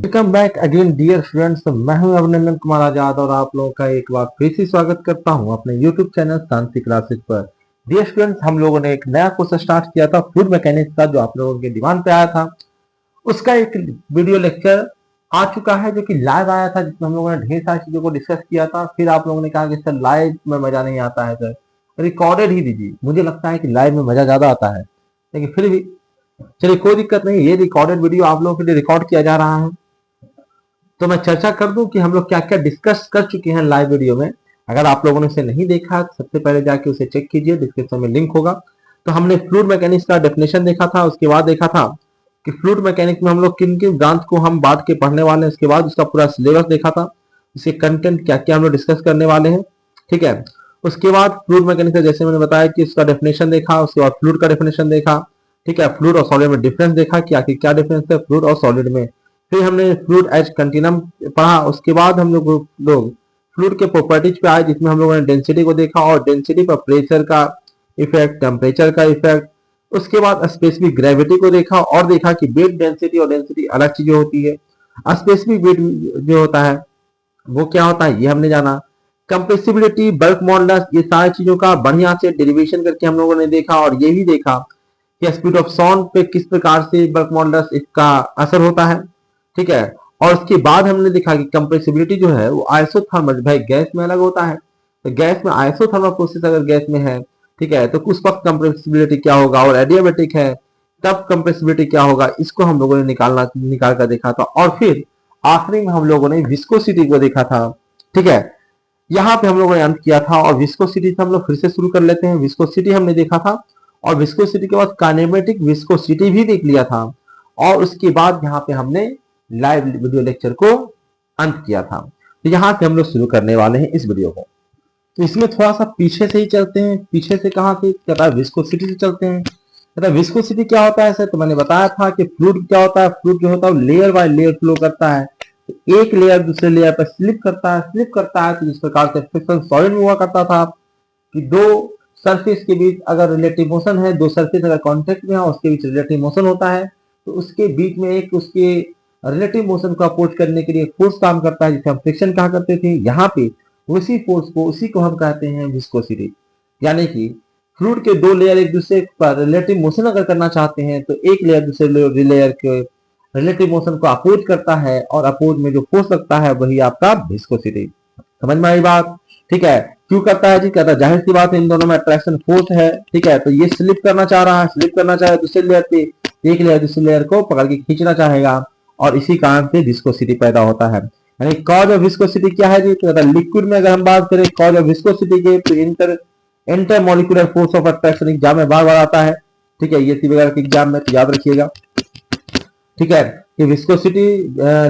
Welcome back again dear students. मैं हूं अभिनंदन कुमार आजाद और आप लोगों का एक बार फिर से स्वागत करता हूं अपने यूट्यूब चैनल शांति क्लासेस पर। डियर स्टूडेंट्स, हम लोगों ने एक नया कोर्स स्टार्ट किया था फ्लूइड मैकेनिक्स का, जो आप लोगों के डिमांड पे आया था। उसका एक वीडियो लेक्चर आ चुका है जो कि लाइव आया था, जिसमें हम लोगों ने ढेर सारी चीजों को डिस्कस किया था। फिर आप लोगों ने कहा कि सर लाइव में मजा नहीं आता है, सर रिकॉर्डेड ही दीजिए। मुझे लगता है कि लाइव में मजा ज्यादा आता है, लेकिन फिर भी चलिए कोई दिक्कत नहीं। ये रिकॉर्डेड वीडियो आप लोगों के लिए रिकॉर्ड किया जा रहा है, तो मैं चर्चा कर दूं कि हम लोग क्या क्या डिस्कस कर चुके हैं लाइव वीडियो में। अगर आप लोगों ने इसे नहीं देखा तो सबसे पहले जाके उसे चेक कीजिए, डिस्क्रिप्शन में लिंक होगा। तो हमने फ्लूइड मैकेनिक्स का डेफिनेशन देखा था, उसके बाद देखा था कि फ्लूइड मैकेनिक्स में हम लोग किन किन ब्रांच को हम बांट के पढ़ने वाले हैं। उसके बाद उसका पूरा सिलेबस देखा था, उसके कंटेंट क्या क्या हम लोग डिस्कस करने वाले हैं, ठीक है। उसके बाद फ्लूइड मैकेनिक्स का जैसे मैंने बताया कि उसका डेफिनेशन देखा, उसके बाद फ्लूइड का डेफिनेशन देखा, ठीक है। फ्लूइड और सॉलिड में डिफरेंस देखा कि आखिर क्या डिफरेंस है फ्लूइड और सॉलिड में। फिर हमने फ्लूइड एज कंटिन्यूम पढ़ा। उसके बाद हम लोग फ्लूइड के प्रॉपर्टीज पे आए, जिसमें हम लोगों ने डेंसिटी को देखा और डेंसिटी पर प्रेशर का इफेक्ट, टेम्परेचर का इफेक्ट। उसके बाद स्पेसिफिक ग्रेविटी को देखा और देखा कि वेट डेंसिटी और डेंसिटी अलग चीजें होती है। स्पेसिफिक वेट जो होता है वो क्या होता है ये हमने जाना। कंप्रेसिबिलिटी, बल्क मॉडुलस, ये सारी चीजों का बढ़िया से डेरिवेशन करके हम लोगों ने देखा। और ये भी देखा कि स्पीड ऑफ साउंड पे किस प्रकार से बल्क मॉडुलस इसका असर होता है, ठीक है। और उसके बाद हमने देखा कि कंप्रेसिबिलिटी जो है वो आइसोथर्मल, भाई गैस में अलग होता है, तो गैस में आइसोथर्मल प्रोसेस अगर गैस में है, ठीक है, तो उस वक्त कंप्रेसिबिलिटी क्या होगा। और एडियाबेटिक है तब कंप्रेसिबिलिटी क्या होगा, इसको हम लोगों ने निकाल कर देखा था। और फिर आखिरी में हम लोगों ने विस्कोसिटी को देखा था, ठीक है। यहाँ पे हम लोगों ने अंत किया था और विस्कोसिटी से हम लोग फिर से शुरू कर लेते हैं। विस्कोसिटी हमने देखा था और विस्कोसिटी के बाद काइनेमेटिक विस्कोसिटी भी देख लिया था। और उसके बाद यहाँ पे हमने लाइव वीडियो लेक्चर को अंत किया था। तो यहाँ से हम लोग शुरू करने वाले हैं इस वीडियो को। तो इसमें थोड़ा सा पीछे से ही चलते हैं। पीछे से कहाँ से, कहता है विस्कोसिटी से चलते हैं। कहता है विस्कोसिटी क्या होता है सर, तो मैंने बताया था कि फ्लूइड क्या होता है। फ्लूइड जो होता है लेयर बाय लेयर फ्लो करता है, तो एक लेयर दूसरे लेयर पर स्लिप करता है। स्लिप करता है तो जिस प्रकार से फ्रिक्शन सॉलिड में हुआ करता था कि दो सरफेस के बीच अगर रिलेटिव मोशन है, दो सरफेस अगर कांटेक्ट में है उसके बीच रिलेटिव मोशन होता है, तो उसके बीच में एक उसके रिलेटिव मोशन को अपोज करने के लिए फोर्स काम करता है, जिसे हम फ्रिक्शन कहा करते थे। यहाँ पे उसी फोर्स को, उसी को हम कहते हैं विस्कोसिटी। यानी कि फ्लूइड के दो लेयर एक दूसरे पर रिलेटिव मोशन अगर करना चाहते हैं तो एक लेयर दूसरे लेयर के रिलेटिव मोशन को अपोज करता है, और अपोज में जो फोर्स लगता है वही आपका विस्कोसिटी। समझ में आई बात, ठीक है। क्यों करता है जी, कहता है जाहिर सी बात है इन दोनों में अट्रैक्शन फोर्स है, ठीक है। तो ये स्लिप करना चाह रहा है, स्लिप करना चाहे दूसरे लेयर पे, एक लेयर दूसरे लेयर को पकड़ के खींचना चाहेगा, और इसी कारण से विस्कोसिटी पैदा होता है। यानी कॉज ऑफ विस्कोसिटी क्या है जी, तो लिक्विड में अगर हम बात करें कॉज ऑफ विस्कोसिटी के, तो inter molecular force of attraction exam में बार बार आता है, ठीक है। ये सी वगैरह के एग्जाम में तो याद रखिएगा, ठीक है। कि विस्कोसिटी,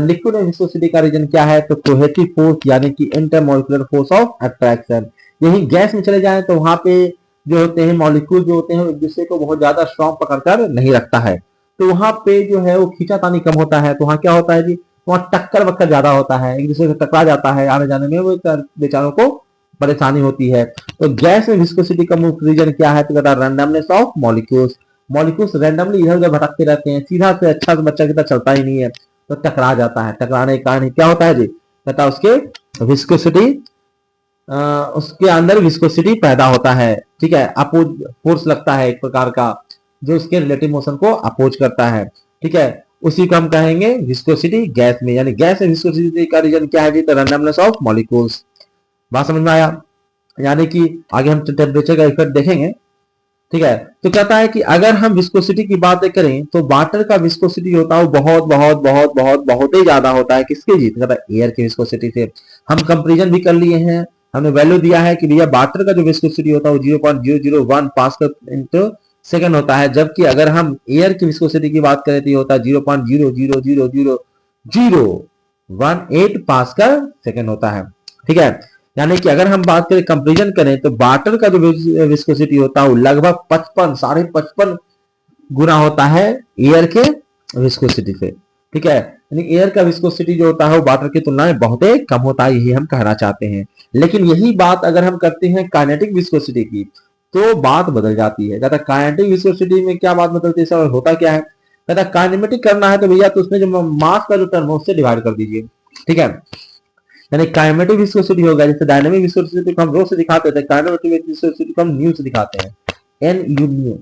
लिक्विड में विस्कोसिटी का रीजन क्या है, तो कोहेटिव फोर्स यानी कि इंटरमॉलिक्यूलर फोर्स ऑफ अट्रैक्शन। यही गैस में चले जाए तो वहां पे जो होते हैं मॉलिक्यूल जो होते हैं एक दूसरे को बहुत ज्यादा स्ट्रॉन्ग पकड़कर नहीं रखता है, तो वहां पे जो है वो खींचातानी कम होता है। तो वहां क्या होता है जी, वहां टक्कर वक्कर ज्यादा होता है, एक दूसरे से टकरा जाता है, आने जाने में वो बेचारों को परेशानी होती है। तो गैस में विस्कोसिटी का मुख्य रीजन क्या है, तो कहता है randomness of molecules. Molecules randomly इधर उधर भटकते रहते हैं, सीधा से अच्छा से बच्चा की तरह चलता ही नहीं है, तो टकरा जाता है। टकराने के कारण क्या होता है जी, कहता उसके विस्कोसिटी, उसके अंदर विस्कोसिटी पैदा होता है, ठीक है। अपोज फोर्स लगता है एक प्रकार का, जो उसके रिलेटिव मोशन को अपोज करता है, ठीक है। उसी को हम कहेंगे विस्कोसिटी गैस में। यानी गैस में विस्कोसिटी का रीजन क्या है जी, तो रैंडमनेस ऑफ मॉलिक्यूल्स। बात समझ में आया। यानी कि आगे हम टेम्परेचर का इफेक्ट देखेंगे, ठीक है। तो कहता है कि अगर हम विस्कोसिटी की बात करें तो वाटर का विस्कोसिटी होता है बहुत बहुत बहुत बहुत बहुत ही ज्यादा होता है। किसके जी, कहता है एयर की विस्कोसिटी से। हम कंपेरिजन भी कर लिए हैं, हमने वैल्यू दिया है कि भैया वाटर का जो विस्कोसिटी होता है वो 0.001 पास्कल इंटू सेकंड होता है, जबकि अगर हम एयर की विस्कोसिटी की बात करें तो ये होता है 0.0000018 पास्कल सेकंड होता है, ठीक है। यानी कि अगर हम बात करें कंपेरिजन करें तो वाटर का जो विस्कोसिटी होता है वो लगभग 55 55.5 गुना होता है एयर के विस्कोसिटी से, ठीक है। यानी एयर का विस्कोसिटी जो होता है वो वाटर की तुलना में बहुत ही कम होता है, यही हम कहना चाहते हैं। लेकिन यही बात अगर हम करते हैं काइनेटिक विस्कोसिटी की तो बात बदल जाती है। ज्यादा काइनेटिक विस्कोसिटी में क्या बात बदलती है सर, होता क्या है, कहता काइनेमेटिक करना है तो भैया तो उसमें जो मास का जो टर्म है उससे डिवाइड कर दीजिए, ठीक है। यानी काइनेमेटिक विस्कोसिटी होगा, जैसे डायनामिक विस्कोसिटी को हम रो से दिखाते थे, काइनेमेटिक विस्कोसिटी को हम न्यू से दिखाते हैं, एन यू न्यू,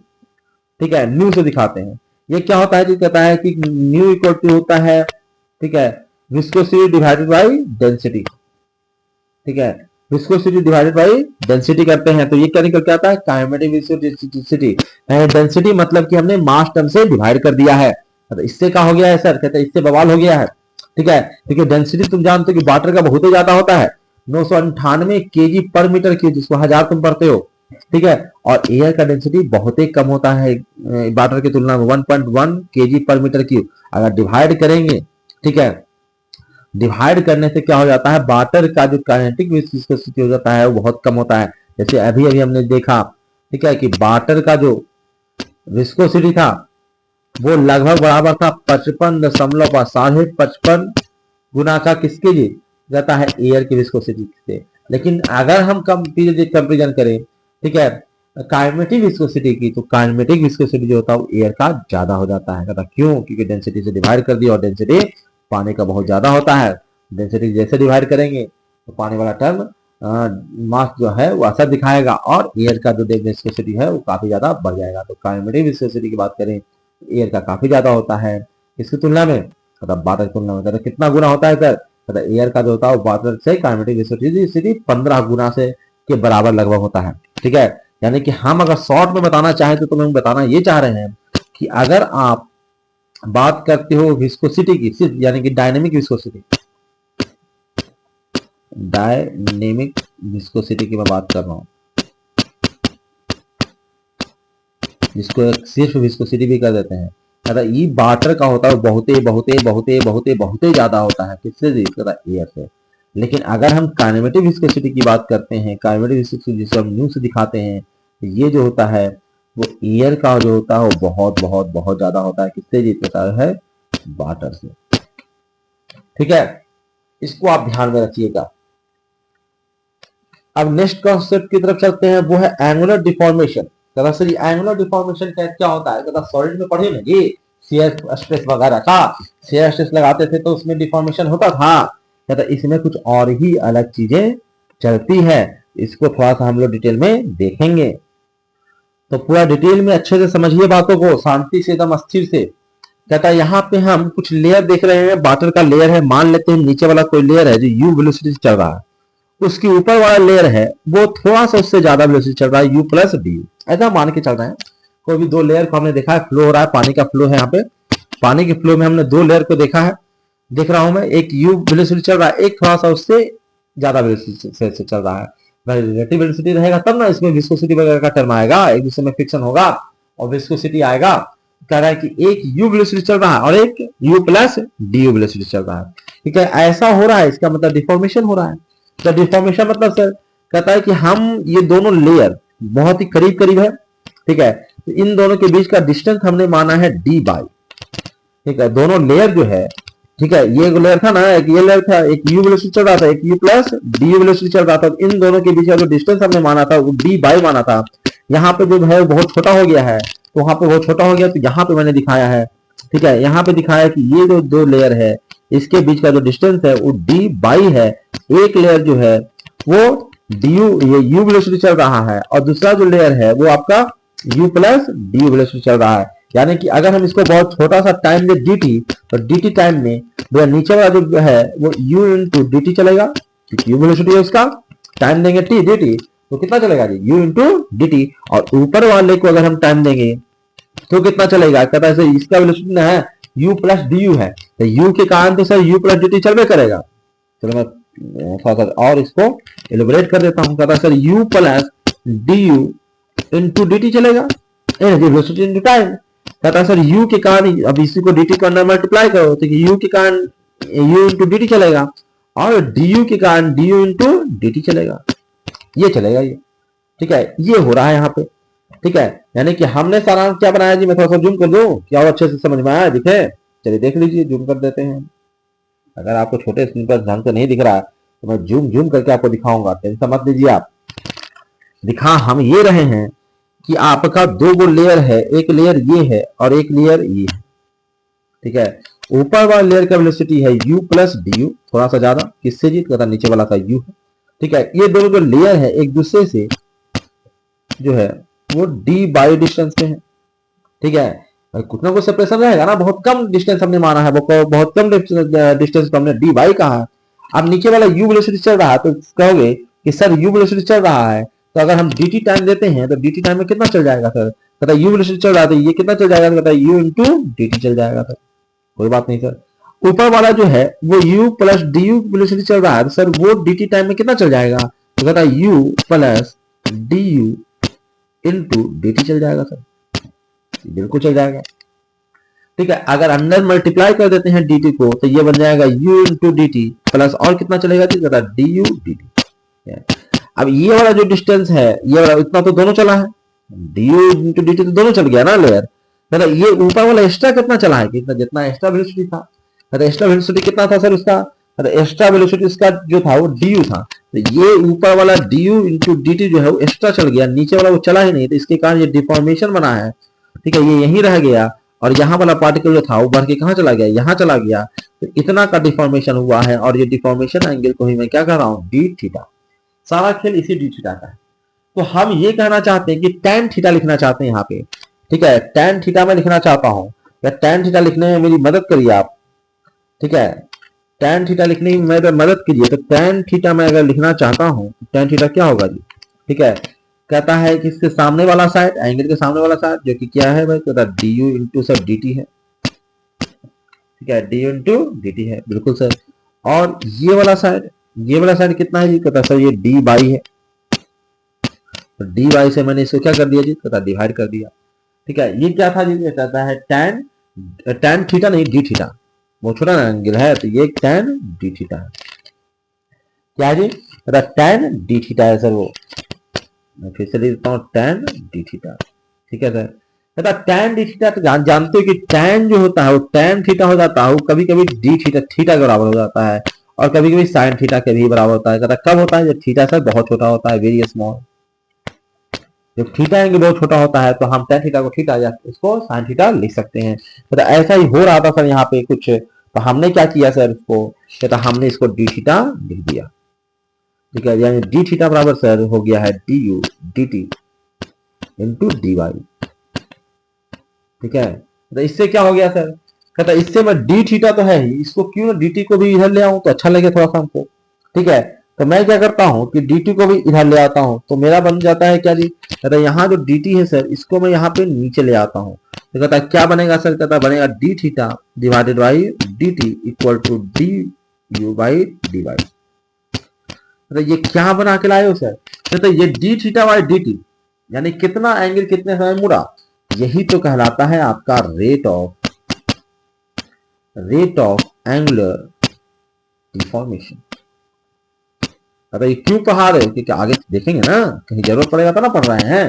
ठीक है, न्यू से दिखाते हैं। ये क्या होता है जी, कहता है कि न्यू इक्वल टू होता है, ठीक है, विस्कोसिटी डिवाइडेड बाई डेंसिटी, ठीक है, विस्कोसिटी डिवाइडेड बाई डेंसिटी करते हैं तो ये क्या निकल के आता है, काइनेमेटिक विस्कोसिटी। डेंसिटी मतलब कि हमने मास टर्म से डिवाइड कर दिया है, तो इससे क्या हो गया है सर, कहते हैं इससे बवाल हो गया है, ठीक है। देखिए डेंसिटी तुम जानते हो कि वाटर का बहुत ही ज्यादा होता है, 998 केजी पर मीटर क्यूब, जिसको हजार तुम पढ़ते हो, ठीक है। और एयर का डेंसिटी बहुत ही कम होता है वाटर की तुलना में, 1.1 केजी पर मीटर क्यूब। अगर डिवाइड करेंगे, ठीक है, डिवाइड करने से क्या हो जाता है, वाटर का जो काइनेटिक विस्कोसिटी हो जाता है वो बहुत कम होता है। जैसे अभी अभी हमने देखा, ठीक है, कि वाटर का जो विस्कोसिटी था वो लगभग बराबर था 55.55 गुना का किसके लिए जाता है, एयर की विस्कोसिटी से। लेकिन अगर हम कंपेरिजन करें, ठीक है, काइनेमेटिक विस्कोसिटी की, तो काइनेमेटिक विस्कोसिटी जो होता है वो एयर का ज्यादा हो जाता है। कहता क्यों, क्योंकि डेंसिटी से डिवाइड कर दिया और डेंसिटी पानी का बहुत ज्यादा होता है। डेंसिटी जैसे डिवाइड करेंगे तो पानी वाला टर्म मास जो है वो असर दिखाएगा और एयर का जो विस्कोसिटी है वो काफी ज्यादा बढ़ जाएगा। तो काइनेमेटिक विस्कोसिटी की बात करें, एयर का काफी ज्यादा होता है इसकी तुलना में, मतलब वाटर की तुलना में। कितना गुना होता है सर, मतलब एयर का जो होता है वाटर से काइनेमेटिक विस्कोसिटी 15 गुना से के बराबर लगभग होता है, ठीक है। यानी कि हम अगर शॉर्ट में बताना चाहें तो तुम्हें बताना ये चाह रहे हैं कि अगर आप बात करते हो विस्कोसिटी की, सिर्फ यानी कि डायनेमिक विस्कोसिटी, डायनेमिक विस्कोसिटी की मैं बात कर रहा हूं, जिसको सिर्फ विस्कोसिटी भी कर देते हैं, मतलब ये वाटर का होता है बहुत ज्यादा होता है, किससे, एयर से। लेकिन अगर हम काइनेमेटिक विस्कोसिटी की बात करते हैं, काइनेमेटिक विस्कोसिटी जिसे हम न्यू से दिखाते हैं, ये जो होता है वो एयर का जो होता है वो बहुत ज्यादा होता है, किससे जीत होता है, वाटर से, ठीक है। इसको आप ध्यान में रखिएगा। अब नेक्स्ट कॉन्सेप्ट की तरफ चलते हैं, वो है angular deformation. Sir angular deformation क्या होता है, सॉलिड में पढ़े ना ये शियर स्ट्रेस वगैरह का, शियर स्ट्रेस लगाते थे तो उसमें डिफॉर्मेशन होता था, कहता इसमें कुछ और ही अलग चीजें चलती है। इसको थोड़ा सा हम लोग डिटेल में देखेंगे, तो पूरा डिटेल में अच्छे से समझिए बातों को, शांति से एकदम अस्थिर से। कहता है यहाँ पे हम कुछ लेयर देख रहे हैं, वाटर का लेयर है, मान लेते हैं नीचे वाला कोई लेयर है जो यू वेलोसिटी से चल रहा है, उसके ऊपर वाला लेयर है वो थोड़ा सा उससे ज्यादा वेलोसिटी चल रहा है, यू प्लस डी, ऐसा मान के चल रहे हैं। कोई भी दो लेयर को हमने देखा है, फ्लो हो रहा है, पानी का फ्लो है, यहाँ पे पानी के फ्लो में हमने दो लेयर को देखा है, देख रहा हूं मैं, एक यू वेलोसिटी चल रहा है, एक थोड़ा सा उससे ज्यादा वेलोसिटी से चल रहा है। रिलेटिव वेलोसिटी रहेगा तब ना इसमें विस्कोसिटी वगैरह का टर्म आएगा, एक दूसरे में फ्रिक्शन होगा और विस्कोसिटी आएगा। कह रहा है कि एक यू वेलोसिटी चल रहा है और एक you plus D you velocity चल रहा है, ठीक है, ऐसा हो रहा है, इसका मतलब डिफॉर्मेशन हो रहा है। तो डिफॉर्मेशन मतलब सर कहता है कि हम ये दोनों लेयर बहुत ही करीब करीब है, ठीक है, तो इन दोनों के बीच का डिस्टेंस हमने माना है डी बाई, ठीक है, दोनों लेयर जो है, ठीक है, ये लेयर था ना, एक ये लेयर था, एक यू वेलोसिटी चल रहा था, एक यू प्लस डी वेलोसिटी चल रहा था, इन दोनों के बीच का जो डिस्टेंस हमने माना था वो डी बाई माना था। यहाँ पे जो है बहुत छोटा हो गया है, तो वहां पे बहुत छोटा हो गया, तो यहाँ पे मैंने दिखाया है, ठीक है, यहाँ पे दिखाया कि ये जो दो लेयर है इसके बीच का जो डिस्टेंस है वो डी बाई है। एक लेयर जो है वो डी यू, ये यू वेलोसिटी चल रहा है, और दूसरा जो लेयर है वो आपका यू प्लस डी वेलोसिटी चल रहा है। यानी कि अगर हम इसको बहुत छोटा सा टाइम दे dt, तो dt टाइम में जो नीचे वाला जो है वो u इंटू डी टी चलेगा, क्योंकि u वेलोसिटी है उसका, टाइम देंगे t dt तो कितना चलेगा जी, u इंटू डी टी, और ऊपर वाले को अगर हम टाइम देंगे तो कितना चलेगा, कहता है सर इसका वेलोसिटी ना है u प्लस डी यू है, तो u के कारण तो sir u plus D T चलबे करेगा। चलो मैं थोड़ा सा और इसको एलिब्रेट कर देता हूं, कहता है sir u plus D you into D T चलेगा, एनर्जी वेलोसिटी इंटू टाइम। कहता है सर u के कारण, अब इसी को dt को अंदर मल्टीप्लाई करो तो u के कारण u इंटू डी टी चलेगा, और du के कारण du इंटू डी टी चलेगा, ये चलेगा ये, ठीक है, ये हो रहा है यहाँ पे, ठीक है। यानी कि हमने सारांश क्या बनाया जी, मैं थोड़ा सा जूम कर दूं, क्या और अच्छे से समझ में आया, दिखे, चलिए देख लीजिए, जूम कर देते हैं। अगर आपको छोटे स्क्रीन पर ढंग से नहीं दिख रहा है तो मैं जूम करके आपको दिखाऊंगा, टेंशन मत लीजिए आप। दिखा हम ये रहे हैं कि आपका दो गो लेयर है, एक लेयर ये है और एक लेयर ये है, ठीक है। ऊपर वाला लेयर का वेलोसिटी है u प्लस डी यू, थोड़ा सा ज्यादा, किससे जी, कहता नीचे वाला का u है। ठीक है, ये दोनों जो लेयर है एक दूसरे से जो है वो d बाई डिस्टेंस पे है। ठीक है, कुछ ना कुछ सेपरेशन रहेगा ना, बहुत कम डिस्टेंस हमने माना है, बहुत कम डिस्टेंस पे हमने डी बाई कहा है। अब नीचे वाला u वेलोसिटी चल रहा है तो कहोगे कि सर u वेलोसिटी चल रहा है तो अगर हम dt टाइम देते हैं तो dt टाइम में कितना चल जाएगा सर, कहता u वेलोसिटी चल रहा है तो ये कितना चल जाएगा, कहता u इंटू dt चल जाएगा सर। कोई बात नहीं सर, ऊपर वाला जो है वो u plus D you velocity चल रहा है तो सर वो dt टाइम में कितना चल जाएगा, तो कहता u plus D you into dt चल जाएगा सर, बिल्कुल चल जाएगा। ठीक है, अगर अंदर मल्टीप्लाई कर देते हैं dt को तो ये बन जाएगा u into D T plus और कितना चलेगा जी, कहता डी यू डी टी। अब ये वाला जो डिस्टेंस है ये वाला इतना तो दोनों चला है, D you into D T तो दोनों चल गया ना लेयर, मतलब ये ऊपर वाला एक्स्ट्रा कितना चला है, कितना जितना एक्स्ट्रा वेलोसिटी था, मतलब एक्स्ट्रा वेलोसिटी कितना था सर उसका, एक्स्ट्रा वेलोसिटी उसका जो था वो डी यू था, तो ये ऊपर वाला D you into D T जो है वो एक्स्ट्रा चल गया, नीचे वाला वो चला ही नहीं, तो इसके कारण ये डिफॉर्मेशन बना है। ठीक है, ये यहीं रह गया और यहाँ वाला पार्टिकल जो था वो बढ़ के कहाँ चला गया, यहाँ चला गया, तो इतना का डिफॉर्मेशन हुआ है और ये डिफॉर्मेशन एंगल को ही मैं क्या कर रहा हूँ, डी थीटा। सारा खेल इसी डी थीटा का है। तो हम ये कहना चाहते हैं कि tan थीटा लिखना चाहते हैं यहाँ पे। ठीक है, tan थीटा में लिखना चाहता हूँ, या tan थीटा लिखने में मेरी मदद करिए आप। ठीक है, tan थीटा लिखने में मेरी मदद कीजिए। तो tan थीटा में अगर लिखना चाहता हूँ tan थीटा क्या होगा जी, ठीक है, कहता है कि इसके सामने वाला साइड, एंगल के सामने वाला साइड जो कि क्या है भाई, कहता है D you into sir D T है। ठीक है, D you into D T है, बिल्कुल सर। और ये वाला साइड कितना है जी, कहता है सर ये डी बाई है, तो डी बाई से मैंने इसको क्या कर दिया जी, कहता डिवाइड कर दिया। ठीक है, ये क्या था जी, ये कहता है tan थीटा नहीं डी थीटा, वो छोटा ना एंगल है तो ये tan डी थीटा है। क्या है जी, कहता tan डी थीटा है सर, वो मैं फिर से लिख देता हूँ tan डी थीटा। ठीक है सर, कहता tan डी थीटा, तो जानते हो कि tan जो होता है वो tan थीटा हो जाता है, वो कभी कभी डी थीटा थीटा के बराबर हो जाता है और कभी कभी साइन थीटा के भी बराबर होता है। कहता कब होता है, जब थीटा सर बहुत छोटा होता है, वेरी स्मॉल। जब थीटा एंगल बहुत छोटा होता है तो हम tan थीटा को थीटा या इसको sin थीटा लिख सकते हैं। तो ऐसा ही हो रहा था सर यहाँ पे कुछ, तो हमने क्या किया सर, इसको कहता हमने इसको डी थीटा लिख दिया। ठीक है, यानी डी थीटा बराबर सर हो गया है D U D T into D Y. ठीक है, तो इससे क्या हो गया सर, कहता इससे मैं डी थीटा तो है ही, इसको क्यों ना डी टी को भी इधर ले आऊं तो अच्छा लगे थोड़ा सा हमको। ठीक है, तो मैं क्या करता हूँ कि dt को भी इधर ले आता हूँ, तो मेरा बन जाता है क्या जी, कहता है यहाँ जो dt है सर इसको मैं यहाँ पे नीचे ले आता हूँ, तो कहता है क्या बनेगा सर, कहता है बनेगा D theta divided by D T equal to D U by D Y. तो ये क्या बना के लाए हो सर, कहता है ये D theta by D T यानी कितना एंगल कितने समय मुड़ा, यही तो कहलाता है आपका रेट ऑफ एंगुलर डिफॉर्मेशन। अरे ये क्यों पढ़ा रहे हो, क्योंकि आगे देखेंगे ना, कहीं जरूरत पड़ेगा तो ना पढ़ रहे हैं।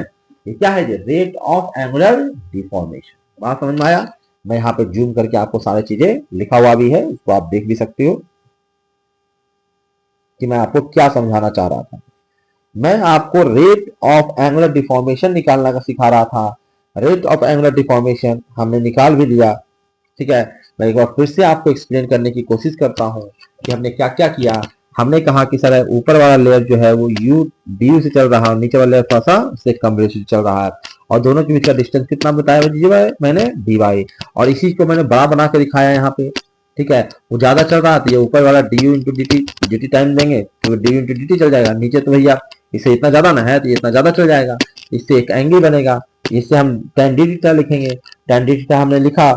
ये क्या है, रेट ऑफ एंगुलर डिफॉर्मेशन। बात समझ में आया, मैं यहाँ पे जूम करके आपको सारी चीजें लिखा हुआ भी है, उसको आप देख भी सकते हो कि मैं आपको क्या समझाना चाह रहा था। मैं आपको रेट ऑफ एंगुलर डिफॉर्मेशन निकालना का सिखा रहा था। रेट ऑफ एंगुलर डिफॉर्मेशन हमने निकाल भी लिया। ठीक है, मैं एक बार फिर से आपको एक्सप्लेन करने की कोशिश करता हूँ कि हमने क्या क्या किया। हमने कहा कि सर ऊपर वाला लेयर जो है वो यू डी यू से चल रहा है और नीचे वाला लेयर थोड़ा सा उससे कम वेलोसिटी चल रहा है, और दोनों के बीच का डिस्टेंस कितना बताया मैंने डी वाई, और इसी को मैंने बड़ा बना के दिखाया यहाँ पे। ठीक है, वो ज्यादा चल रहा है तो ये ऊपर वाला D you into D T time देंगे तो D you into D T चल जाएगा, नीचे तो भैया इसे इतना ज्यादा ना है तो ये इतना ज्यादा चल जाएगा, इससे एक एंगल बनेगा, इससे हम tan डी थीटा लिखेंगे। tan डी थीटा हमने लिखा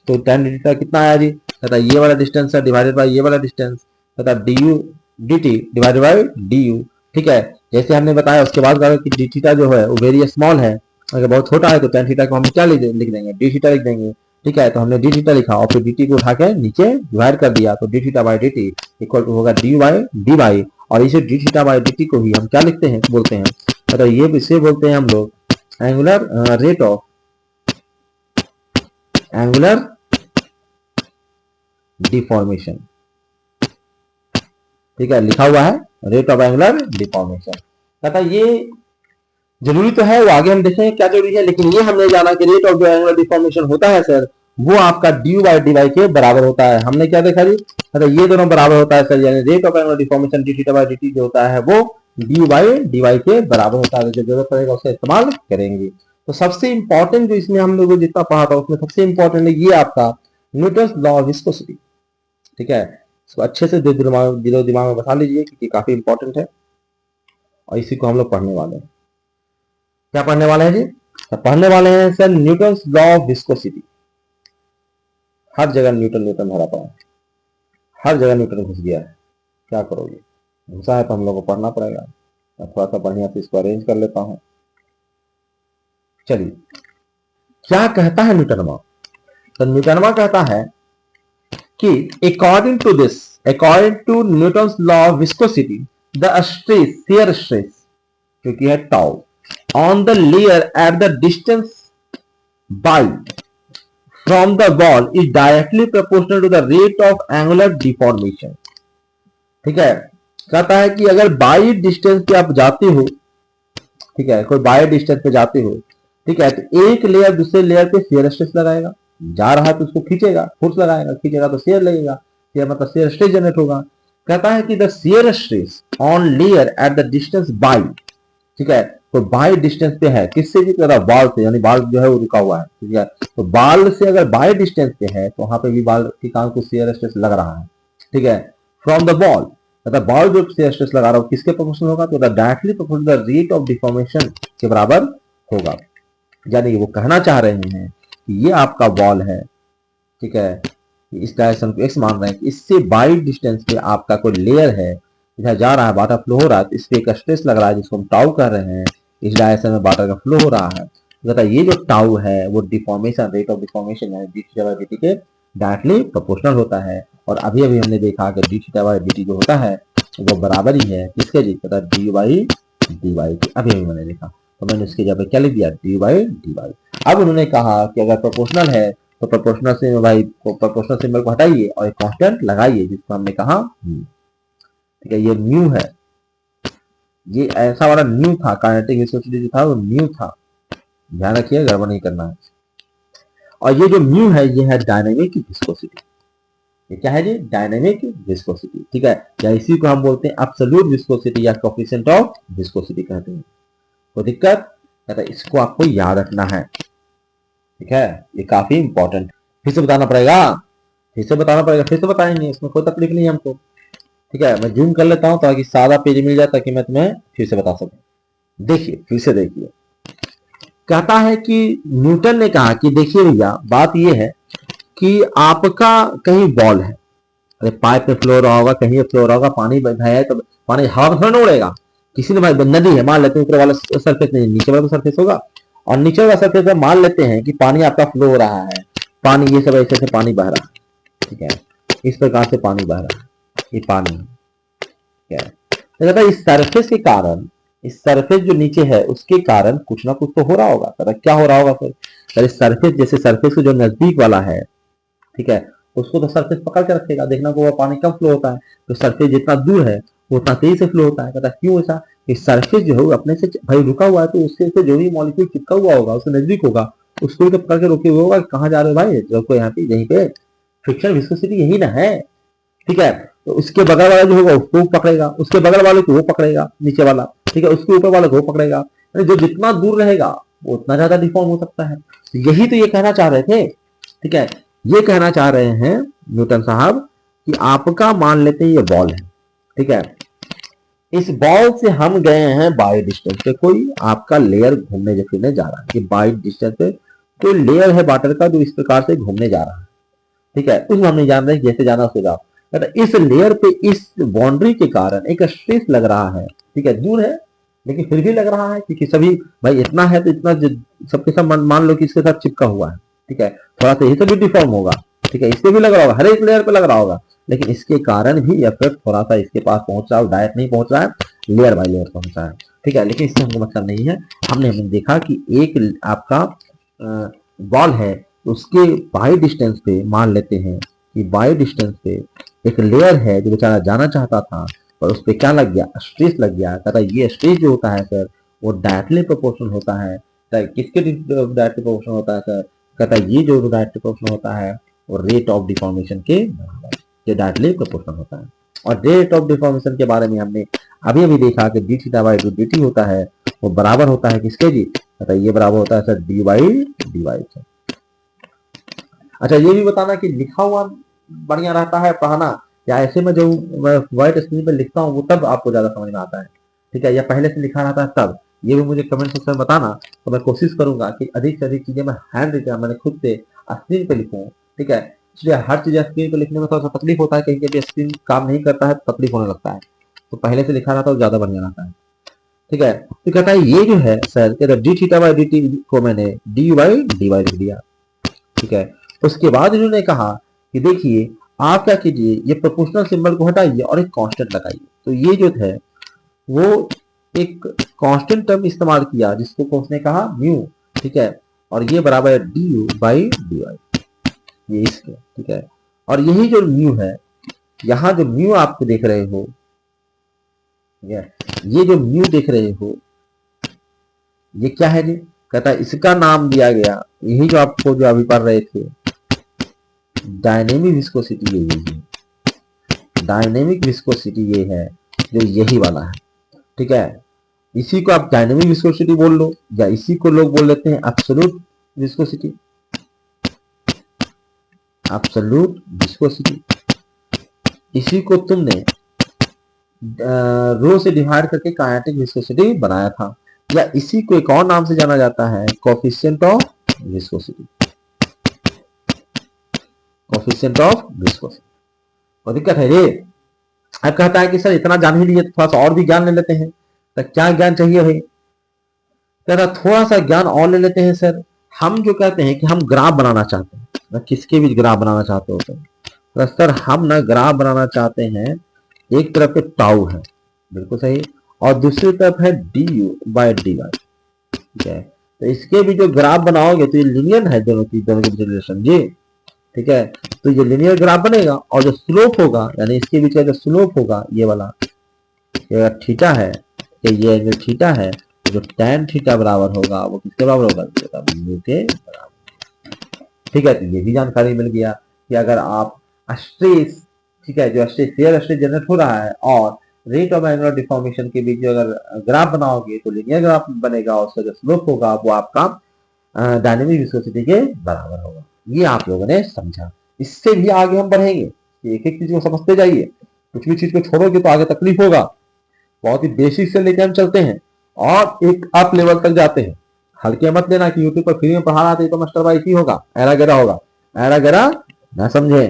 तो tan डी थीटा कितना आया जी, कहता ये वाला डिस्टेंस है डिवाइडेड बाय ये वाला डिस्टेंस, कहता D U D T divided by D you. ठीक है, जैसे हमने बताया उसके बाद कहा कि डी थीटा जो है वो वेरी स्मॉल है, अगर बहुत छोटा है तो tan थीटा को हम क्या लिख देंगे, डी थीटा लिख देंगे। ठीक है, तो हमने डी थीटा लिखा और फिर डी टी को उठा के नीचे डिवाइड कर दिया, तो D theta by D T equal to होगा डी बाई डी वाई, और इसे D theta by D T को ही हम क्या लिखते हैं, बोलते हैं, तो ये इसे बोलते हैं हम लोग angular rate of angular deformation. ठीक है, लिखा हुआ है रेट ऑफ एंगुलर डिफॉर्मेशन। कहता ये जरूरी तो है, वो आगे हम देखेंगे क्या जरूरी है, लेकिन ये हमने जाना कि रेट ऑफ जो एंगुलर डिफॉर्मेशन होता है सर वो आपका डी बाई डी वाई के बराबर होता है। हमने क्या देखा जी, अगर ये दोनों बराबर होता है सर, यानी rate of angular deformation D theta by D T जो होता है वो डी बाई डी वाई के बराबर होता है। जब जरूरत पड़ेगा उसे इस्तेमाल करेंगे। तो सबसे इंपॉर्टेंट जो इसमें हम लोग जितना पढ़ा था उसमें सबसे इंपॉर्टेंट है ये आपका न्यूटन्स लॉ ऑफ विस्कोसिटी। ठीक है, इसको अच्छे से दिमाग में बता लीजिए क्योंकि काफी इंपॉर्टेंट है और इसी को हम लोग पढ़ने वाले हैं। क्या पढ़ने वाले हैं जी? तो पढ़ने वाले हैं sir Newton's law of viscosity. हर जगह न्यूटन न्यूटन भरा पड़ा है, हर जगह न्यूटन घुस गया है। क्या करोगे, घुसा है तो हम लोग को पढ़ना पड़ेगा। मैं थोड़ा सा बढ़िया से इसको अरेंज कर लेता हूं। चलिए, क्या कहता है न्यूटनमा? तो न्यूटनमा कहता है कि according to Newton's law of viscosity the stress, shear stress क्योंकि है tau on the layer at the distance by from the wall is directly proportional to the rate of angular deformation. ठीक है, कहता है कि अगर बाई डिस्टेंस पे आप जाते हो, ठीक है, कोई बाई डिस्टेंस पे जाते हो, ठीक है, तो एक लेयर दूसरे लेयर पे शियर स्ट्रेस लगाएगा। जा रहा है तो उसको खींचेगा, फोर्स लगाएगा, खींचेगा तो शियर लगेगा, शियर मतलब शियर स्ट्रेस जनरेट होगा। कहता है कि the shear stress on layer at the distance by, ठीक है, तो बाई डिस्टेंस पे है किससे भी, बाल से, यानी बाल जो है वो रुका हुआ है। ठीक है, तो बाल से अगर बाई डिस्टेंस पे है तो वहां पे भी बाल के कान को शियर स्ट्रेस लग रहा है। ठीक है, फ्रॉम द बॉल, मतलब बॉल जो शियर स्ट्रेस लगा रहा हो किसके प्रोपोर्शनल होगा, तो directly proportional the rate of deformation के बराबर होगा। यानी वो कहना चाह रहे हैं कि ये आपका बॉल है, ठीक है, इस डायरेक्शन को एक्स मान रहे हैं कि इससे बाई डिस्टेंस पे आपका कोई लेयर है, इधर जा रहा है, वाटर फ्लो हो रहा है, तो इस पे एक स्ट्रेस लग रहा है जिसको हम टाउ कर रहे हैं। इस डायरेक्शन में वाटर का फ्लो हो रहा है, तो ये जो टाउ है वो डिफॉर्मेशन, रेट ऑफ डिफॉर्मेशन यानी डी थीटा बाई डी के डायरेक्टली प्रोपोर्शनल होता है। और अभी अभी हमने देखा कि डी थीटा बाई डी जो होता है वो बराबर ही है किसके जी, पता डी बाई डी वाई के। अभी अभी मैंने देखा तो मैंने उसकी जगह क्या लिख दिया, डी बाई डी वाई। अब उन्होंने कहा कि अगर प्रोपोर्शनल है तो प्रोपोर्शनल से भाई प्रोपोर्शनल सिंबल को हटाइए और एक कांस्टेंट लगाइए जिसको हमने कहा ठीक है, ये म्यू है, ये ऐसा वाला न्यू था, काइनेटिक विस्कोसिटी जो था वो न्यू था, ध्यान रखिए गड़बड़ नहीं करना है। और ये जो म्यू है ये है डायनेमिक विस्कोसिटी। ये क्या है जी, डायनेमिक विस्कोसिटी। ठीक है, या इसी को हम बोलते हैं एब्सोल्यूट विस्कोसिटी या कोएफिशिएंट ऑफ विस्कोसिटी कहते हैं। तो दिक्कत कहता है इसको आपको याद रखना है। ठीक है, ये काफी इंपॉर्टेंट, फिर से बताना पड़ेगा, फिर से बताना पड़ेगा, फिर से बताएंगे, इसमें कोई तकलीफ नहीं है हमको। ठीक है, मैं जूम कर लेता हूं ताकि सादा पेज मिल जाए ताकि मैं तुम्हें फिर से बता सकूं। देखिए, फिर से देखिए, कहता है कि न्यूटन ने कहा कि देखिए भैया बात ये है कि आपका कहीं बॉल है, अरे पाइप में फ्लो रहा होगा, कहीं फ्लो रहा होगा, पानी है तो पानी हवा में थोड़ा ना उड़ेगा। किसी ने भाई नदी है, मान लेते हैं ऊपर वाला सरफेस नहीं, नीचे वाला सरफेस होगा, और नीचे वाला सरफेस में मान लेते हैं कि पानी आपका फ्लो हो रहा है, पानी ये सब ऐसे से पानी बह रहा है। ठीक है, इस प्रकार से पानी बह रहा है, ये पानी है। तो इस सरफेस के कारण, इस सरफेस जो नीचे है उसके कारण कुछ ना कुछ तो हो रहा होगा। तो क्या हो रहा होगा फिर, इस सरफेस, जैसे सरफेस के जो नजदीक वाला है, ठीक है, उसको तो सरफेस पकड़ के रखेगा, देखना को पानी कम फ्लो होता है, तो सरफेस जितना दूर है वो उतना तेजी से फ्लो होता है। कहता क्यों ऐसा, इस सरफेस जो है वो अपने से भाई रुका हुआ है, तो उससे जो भी मॉलिक्यूल चिपका हुआ होगा उससे नजदीक होगा, उसको तो पकड़ के रोके हुए होगा, कहाँ जा रहे हो भाई, जो यहाँ पे, यहीं पे फ्रिक्शन विस्कोसिटी यही ना है। ठीक है, तो उसके बगल वाला जो होगा उसको पकड़ेगा, उसके बगल वाले को वो पकड़ेगा नीचे वाला, ठीक है, उसके ऊपर वाले को वो पकड़ेगा, जो जितना दूर रहेगा वो उतना ज्यादा डिफॉर्म हो सकता है। तो यही तो ये कहना चाह रहे थे। ठीक है, ये कहना चाह रहे हैं न्यूटन साहब कि आपका मान लेते हैं ये बॉल है, ठीक है, इस बॉल से हम गए हैं बाई डिस्टेंस पे, कोई आपका लेयर घूमने फिरने जा रहा है, कि बाई डिस्टेंस पे कोई लेयर है वाटर का जो इस प्रकार से घूमने जा रहा है। ठीक है, उसमें हम नहीं जान रहे जैसे जाना उसको जाओ, इस लेयर पे इस बाउंड्री के कारण एक स्ट्रेस लग रहा है। ठीक है, दूर है लेकिन फिर भी लग रहा है, क्योंकि सभी भाई इतना है तो इतना सबके सब मान लो कि इसके साथ चिपका हुआ है। ठीक है, थोड़ा सा ये तो भी डिफॉर्म होगा, ठीक है, इससे भी लग रहा होगा, हर एक लेयर पे लग रहा होगा, लेकिन इसके कारण भी इफेक्ट थोड़ा सा इसके पास पहुंच रहा है, डायरेक्ट नहीं पहुंच रहा है, लेयर बाय लेयर पहुंच रहा है। ठीक है, लेकिन इससे हमको मतलब नहीं है। हमने देखा कि एक आपका बॉल है, उसके बाई डिस्टेंस पे मान लेते हैं कि बाई डिस्टेंस पे एक लेयर है जो बेचारा जाना चाहता था, और उस पर क्या लग गया, स्ट्रेस लग गया। कहता ये स्ट्रेस जो होता है सर वो डायरेक्टली प्रोपोर्शनल होता है, किसके डायरेक्टली प्रोपोर्शनल होता है सर, कहता है ये जो डायरेक्टली प्रोपोर्शनल होता है वो रेट ऑफ डिफॉर्मेशन के ये डायरेक्टली प्रोपोर्शनल होता है। और रेट ऑफ डिफॉर्मेशन के बारे में हमने अभी अभी देखा कि D theta by D T होता है वो बराबर होता है किसके जी, कहता है ये बराबर होता है sir D by D Y. अच्छा ये भी बताना कि लिखा हुआ बढ़िया रहता है पढ़ना या ऐसे में जो व्हाइट स्क्रीन पे लिखता हूँ वो तब आपको ज्यादा समझ में आता है, ठीक है, या पहले से लिखा रहता है तब, ये भी मुझे कमेंट सेक्शन में बताना। तो मैं कोशिश करूंगा कि अधिक से अधिक चीजें मैं हैंड रिटन मैंने खुद से स्क्रीन पे लिखूं, ठीक है। इसलिए हर चीज स्क्रीन पे लिखने में थोड़ा सा तकलीफ होता है, कहीं कहीं स्क्रीन काम नहीं करता है तो तकलीफ होने लगता है, तो पहले से लिखा रहता है तो ज्यादा बढ़िया रहता है, ठीक है। तो कहता है ये जो है सर कहता D theta by D T को मैंने डी बाई डी वाई लिख दिया, ठीक है। उसके बाद इन्होंने कहा कि देखिए आप क्या कीजिए ये प्रोपोर्शनल सिंबल को हटाइए और एक कांस्टेंट लगाइए। तो ये जो है वो एक कांस्टेंट टर्म इस्तेमाल किया जिसको उसने कहा म्यू, ठीक है, और ये बराबर है D U by D Y, ये इसके, ठीक है। और यही जो म्यू है यहाँ जो म्यू आपको देख रहे हो, ये जो म्यू देख रहे हो ये क्या है जी, कहता है इसका नाम दिया गया यही जो आपको जो अभी पढ़ रहे थे डायनेमिक विस्कोसिटी, ये है डायनेमिक विस्कोसिटी, ये है जो यही वाला है, ठीक है। इसी को आप डायनेमिक विस्कोसिटी बोल लो या इसी को लोग बोल लेते हैं एब्सोल्यूट विस्कोसिटी, एब्सोल्यूट विस्कोसिटी। इसी को तुमने रो से डिवाइड करके काइनेटिक विस्कोसिटी बनाया था, या इसी को एक और नाम से जाना जाता है coefficient of viscosity, coefficient of viscosity. और दिक्कत है ये अब कहता है कि सर इतना जान ही लिए तो थोड़ा सा और भी ज्ञान ले लेते हैं, तो क्या ज्ञान चाहिए भाई, कहता थोड़ा सा ज्ञान और ले लेते हैं सर। हम जो कहते हैं कि हम ग्राफ बनाना चाहते हैं ना, किसके भी ग्राफ बनाना चाहते हो तो सर हम ना ग्राफ बनाना चाहते हैं, एक तरफ पे टाउ है बिल्कुल सही और दूसरी तरफ है D U by D Y, ठीक है। तो इसके भी जो ग्राफ बनाओगे तो ये लीनियर है दोनों की रिलेशन जी, ठीक है। तो ये लीनियर ग्राफ बनेगा और जो स्लोप होगा यानी इसके बीच का जो स्लोप होगा ये वाला, ये थीटा है, ये एंगल थीटा है, जो tan थीटा बराबर होगा वो किसके बराबर होगा, म्यू के बराबर, ठीक है। तो ये भी जानकारी मिल गया कि अगर आप स्ट्रेस, ठीक है, जो स्ट्रेस शेयर स्ट्रेस जनरेट हो रहा है और रेट ऑफ एंगुलर डिफॉर्मेशन के बीच जो अगर ग्राफ बनाओगे तो लीनियर ग्राफ बनेगा और उसका जो स्लोप होगा वो आपका डायनेमिक विस्कोसिटी के बराबर होगा। ये आप लोगों ने समझा, इससे भी आगे हम बढ़ेंगे, एक एक चीज को समझते जाइए, कुछ भी चीज को छोड़ोगे तो आगे तकलीफ होगा। बहुत ही बेसिक से लेकर हम चलते हैं और एक अप लेवल तक जाते हैं। हल्के मत लेना कि यूट्यूब पर फ्री में पढ़ा रहा था तो मास्टर भाई ही होगा, ऐरा गैरा होगा, ऐरा गैरा ना समझे।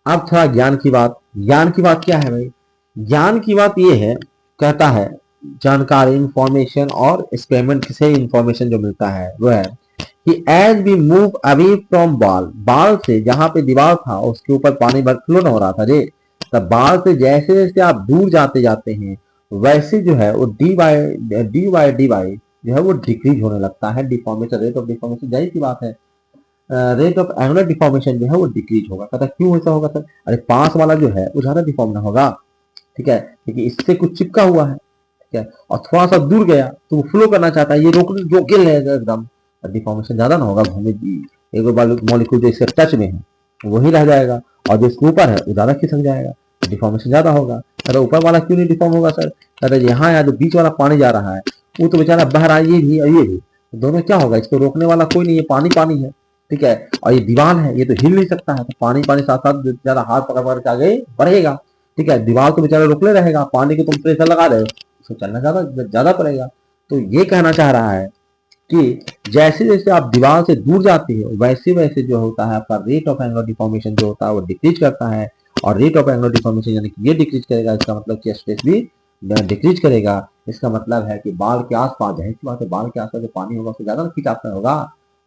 अब थोड़ा ज्ञान की बात, ज्ञान की बात क्या है भाई, ज्ञान की बात ये है, कहता है जानकारी इंफॉर्मेशन और एक्सपेरिमेंट से इंफॉर्मेशन जो मिलता है वो है कि as we move away from ball, ball से जहां पे दीवार था उसके ऊपर पानी फ्लो न हो रहा था रे, तब बॉल से जैसे जैसे आप दूर जाते जाते हैं वैसे जो है वो डी वाई जो है वो डिक्रीज होने लगता है, डिफॉर्मेशन रेट ऑफ डिफॉर्मेशन, जाहिर सी बात है रेट ऑफ एंगुलर डिफॉर्मेशन जो है वो डिक्रीज होगा। कहता क्यों ऐसा होगा सर, अरे पास वाला जो है वो ज्यादा डिफॉर्म ना होगा, ठीक है, क्योंकि इससे कुछ चिपका हुआ है, ठीक है, और थोड़ा सा दूर गया तो वो फ्लो करना चाहता है, ये रोके रहेगा एकदम, डिफॉर्मेशन ज्यादा ना होगा, घूमे एक मॉलिक्यूल जो इससे टच में है वही रह जाएगा और जो इसके ऊपर है वो ज्यादा खिसक जाएगा, डिफॉर्मेशन ज्यादा होगा। अरे ऊपर वाला क्यों नहीं डिफॉर्म होगा सर, अरे यहाँ या जो बीच वाला पानी जा रहा है वो तो बेचारा बह रहा है, ये भी और ये भी, दोनों क्या होगा, इसको रोकने वाला कोई नहीं है, पानी पानी है, ठीक है, और ये दीवार है ये तो हिल नहीं सकता है, तो पानी पानी साथ साथ ज्यादा हाथ पकड़ पकड़ के आगे बढ़ेगा, ठीक है, दीवार तो बेचारा रोकले रहेगा, पानी को तुम प्रेशर लगा रहे हो उसको चलना ज्यादा ज्यादा पड़ेगा। तो ये कहना चाह रहा है कि जैसे जैसे आप दीवार से दूर जाते हो वैसे वैसे जो होता है आपका रेट ऑफ एंगुलर डिफॉर्मेशन जो होता है वो डिक्रीज करता है, और रेट ऑफ एंगुलर डिफॉर्मेशन यानी कि ये डिक्रीज करेगा, इसका मतलब कि स्ट्रेस भी डिक्रीज करेगा। इसका मतलब है कि बाल के आसपास, जाहिर सी बात है बाल के आसपास जो पानी होगा उसको ज्यादा खिंचाव होगा,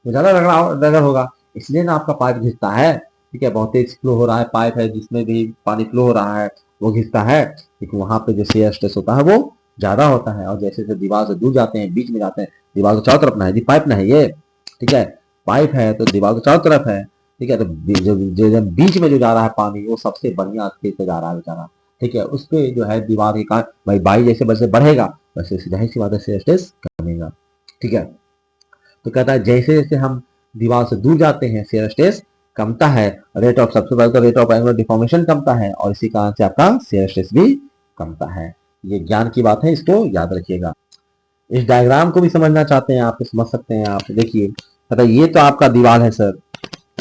तो ज्यादा रगड़ होगा, इसलिए ना आपका पाइप घिसता है, ठीक है, बहुत तेज फ्लो हो रहा है, पाइप है जिसमें भी पानी फ्लो हो रहा है वो घिसता है, क्योंकि वहां पे जो शेयर स्ट्रेस होता है वो ज्यादा होता है। और जैसे जैसे दीवार से दूर जाते हैं बीच में जाते हैं, दीवार को चारों तरफ ना है जी, पाइप ना है ये, ठीक है, पाइप है तो दीवार को चारों तरफ है, ठीक है, तो जो बीच में जो जा रहा है पानी वो सबसे बढ़िया तेज से जा रहा है बेचारा, ठीक है, उस पर जो है दीवार के कारण भाई बाई जैसे बढ़ेगा वैसे जाहिर सी बात है स्ट्रेस कमेगा, ठीक है। तो कहता है जैसे जैसे हम दीवार से दूर जाते हैं शियर स्ट्रेस कमता है, रेट ऑफ सबसे पहले तो रेट ऑफ एंगुलर डिफॉर्मेशन कमता है और इसी कारण से आपका शियर स्ट्रेस भी कमता है। ये ज्ञान की बात है, इसको याद रखिएगा। इस डायग्राम को भी समझना चाहते हैं आप तो समझ सकते हैं आप। देखिए कहता है ये तो आपका दीवार है सर,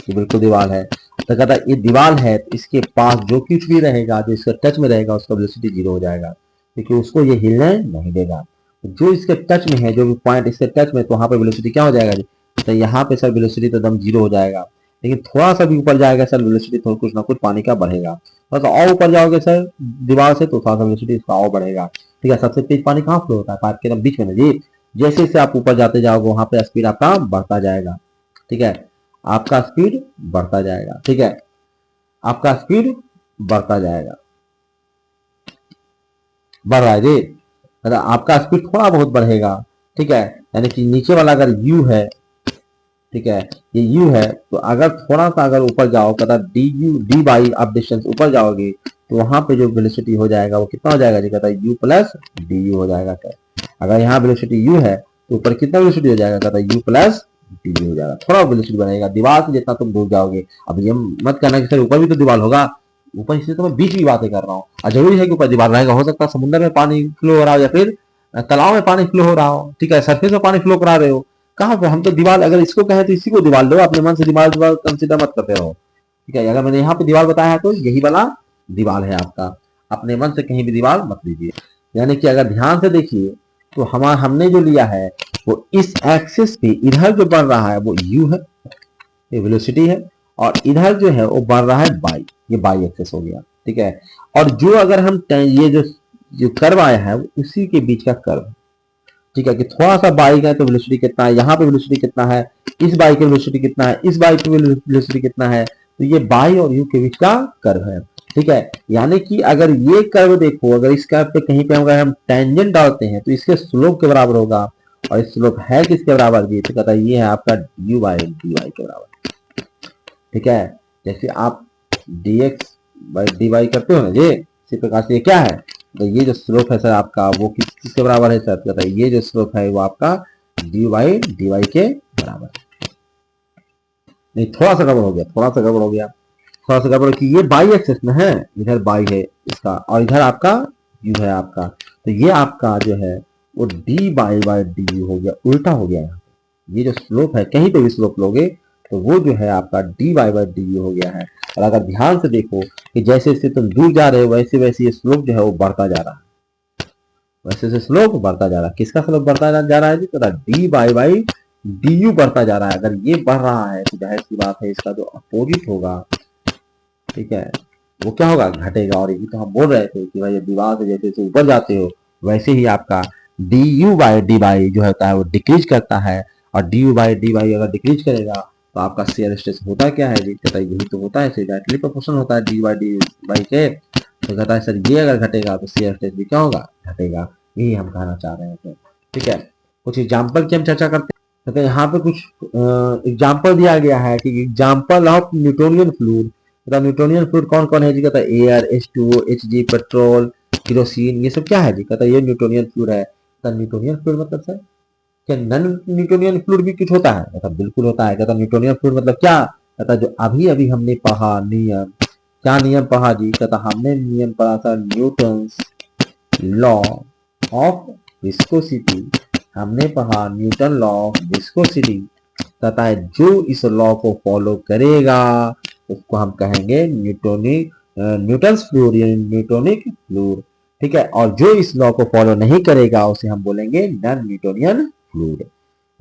ये बिल्कुल दीवार है। तो कहता है ये दीवार है तो इसके पास जो कुछ भी रहेगा, जो इसके टच में रहेगा, उसका वेलोसिटी जीरो हो जाएगा क्योंकि उसको ये हिलने नहीं देगा। जो इसके टच में है, जो भी पॉइंट इसके टच में, तो वहां पे वेलोसिटी क्या हो जाएगा जी? तो यहाँ पे सर वेलोसिटी तो एकदम जीरो हो जाएगा। लेकिन थोड़ा सा भी ऊपर जाएगा सर वेलोसिटी थोड़ा कुछ ना कुछ पानी का बढ़ेगा। थोड़ा सा और ऊपर जाओगे सर दीवार से तो थोड़ा सा वेलोसिटी इसका और बढ़ेगा। ठीक है, सबसे तेज पानी कहाँ फ्लो होता है? पाइप के एकदम बीच में ना जी। जैसे जैसे आप ऊपर जाते जाओगे वहां पे स्पीड आपका बढ़ता जाएगा। ठीक है, आपका स्पीड बढ़ता जाएगा। ठीक है, आपका स्पीड बढ़ता जाएगा, बढ़ रहा है जी। मतलब आपका स्पीड थोड़ा बहुत बढ़ेगा। ठीक है, यानी कि नीचे वाला अगर u है, ठीक है, ये u है, तो अगर थोड़ा सा अगर ऊपर जाओ कहता डी यू डी बाई आप डिस्टेंस ऊपर जाओगे तो वहां पे जो वेलोसिटी हो जाएगा वो कितना हो जाएगा जी? कहता है u प्लस डी यू हो जाएगा। क्या अगर यहाँ वेलोसिटी u है तो ऊपर कितना वेलोसिटी हो जाएगा? कहता है u प्लस डी यू हो जाएगा। थोड़ा वेलोसिटी बनेगा दीवार से जितना तुम दूर जाओगे। अब ये मत करना कि सर ऊपर भी तो दीवार होगा, ऊपर इसलिए तो मैं बीच की बातें कर रहा हूँ। और जरूरी है कि ऊपर दीवार रहेगा, हो सकता है समुद्र में पानी फ्लो हो रहा हो या फिर तालाब में पानी फ्लो हो रहा हो। ठीक है, सरफेस में पानी फ्लो करा रहे हो, कहाँ पे? हम तो दीवार अगर इसको कहें तो इसी को दीवार लो, अपने मन से दीवार दीवार कंसिडर मत करते रहो। ठीक है, अगर मैंने यहाँ पे दीवार बताया है तो यही वाला दीवार है आपका, अपने मन से कहीं भी दीवार मत लीजिए। यानी कि अगर ध्यान से देखिए तो हमने जो लिया है वो इस एक्सिस पे इधर जो बढ़ रहा है वो u है, ये वेलोसिटी है, और इधर जो है वो बढ़ रहा है बाई, ये बाई एक्सिस हो गया। ठीक है, और जो अगर हम ये जो कर्व आया है उसी के बीच का कर्व। ठीक है, कि थोड़ा सा बाई का तो वेलोसिटी कितना है, यहाँ पे वेलोसिटी कितना है, इस बाई की वेलोसिटी कितना है, इस बाई की वेलोसिटी कितना है, तो ये बाई और यू के बीच का कर्व है। ठीक है, यानी कि अगर ये कर्व देखो, अगर इस कर्व पे कहीं पे अगर हम टेंजेंट डालते हैं तो इसके स्लोप के बराबर होगा, और इस स्लोप है किसके बराबर जी? तो कहता है ये है आपका ड्यू बाई डी वाई के बराबर। ठीक है, जैसे आप dx बाई डी वाई करते हो ना जी, इसी प्रकार से ये क्या है? तो ये जो स्लोप है सर आपका वो किसके बराबर है सर? कहता है ये जो स्लोप है वो आपका डी वाई के बराबर है। नहीं, थोड़ा सा गड़बड़ हो गया, थोड़ा सा गड़बड़ हो गया, थोड़ा सा गड़बड़ कि ये बाई एक्सिस में है, इधर बाई है इसका और इधर आपका यू है आपका, तो ये आपका जो है वो डी बाई डी यू हो गया, उल्टा हो गया। यहाँ ये जो स्लोप है कहीं पे भी स्लोप लोगे तो वो जो है आपका डी बाई डी यू हो गया है। और अगर ध्यान से देखो कि जैसे जैसे तुम दूर जा रहे हो वैसे वैसे ये स्लोप जो है वो बढ़ता जा रहा है, वैसे वैसे स्लोप बढ़ता जा रहा है। किसका स्लोप बढ़ता जा रहा है जी? कहता डी बाई डी यू बढ़ता जा रहा है। अगर ये बढ़ रहा है तो जाहिर सी बात है इसका जो अपोजिट होगा, ठीक है, वो क्या होगा? घटेगा। और यही तो हम बोल रहे थे कि भाई दीवार से जैसे जैसे ऊपर जाते हो वैसे ही आपका D U by D by जो होता है वो डिक्रीज करता है, और D U by D by अगर डिक्रीज करेगा तो आपका शेयर स्ट्रेस होता क्या है जी? कहता है यही तो होता है, डायरेक्टली प्रोपोर्शनल होता है डी बाई के। तो कहता है सर ये अगर घटेगा तो शेयर स्ट्रेस भी क्या होगा? घटेगा। यही हम कहना चाह रहे हैं। ठीक है, कुछ एग्जाम्पल की हम चर्चा करते हैं। तो यहाँ पे कुछ एग्जाम्पल दिया गया है कि example of Newtonian fluid. Newtonian fluid कौन कौन है जी? कहता है air, H2O, Hg, petrol, kerosene, ये सब क्या है जी? कहता है ये न्यूटोनियन फ्लूइड है। कहता न्यूटोनियन फ्लूइड मतलब सर क्या नॉन न्यूटोनियन फ्लूइड भी कुछ होता है? कहता बिल्कुल होता है। कहता न्यूटोनियन फ्लूइड मतलब क्या? कहता जो अभी अभी हमने पढ़ा नियम, क्या नियम पढ़ा जी? कहता हमने नियम पढ़ा था न्यूटन्स लॉ ऑफ विस्कोसिटी। हमने पढ़ा न्यूटन लॉ ऑफ विस्कोसिटी। कहता है जो इस लॉ को फॉलो करेगा उसको हम कहेंगे न्यूटन्स फ्लूइड या न्यूटोनिक फ्लूइड। ठीक है, और जो इस लॉ को फॉलो नहीं करेगा उसे हम बोलेंगे नॉन न्यूटोनियन फ्लूइड।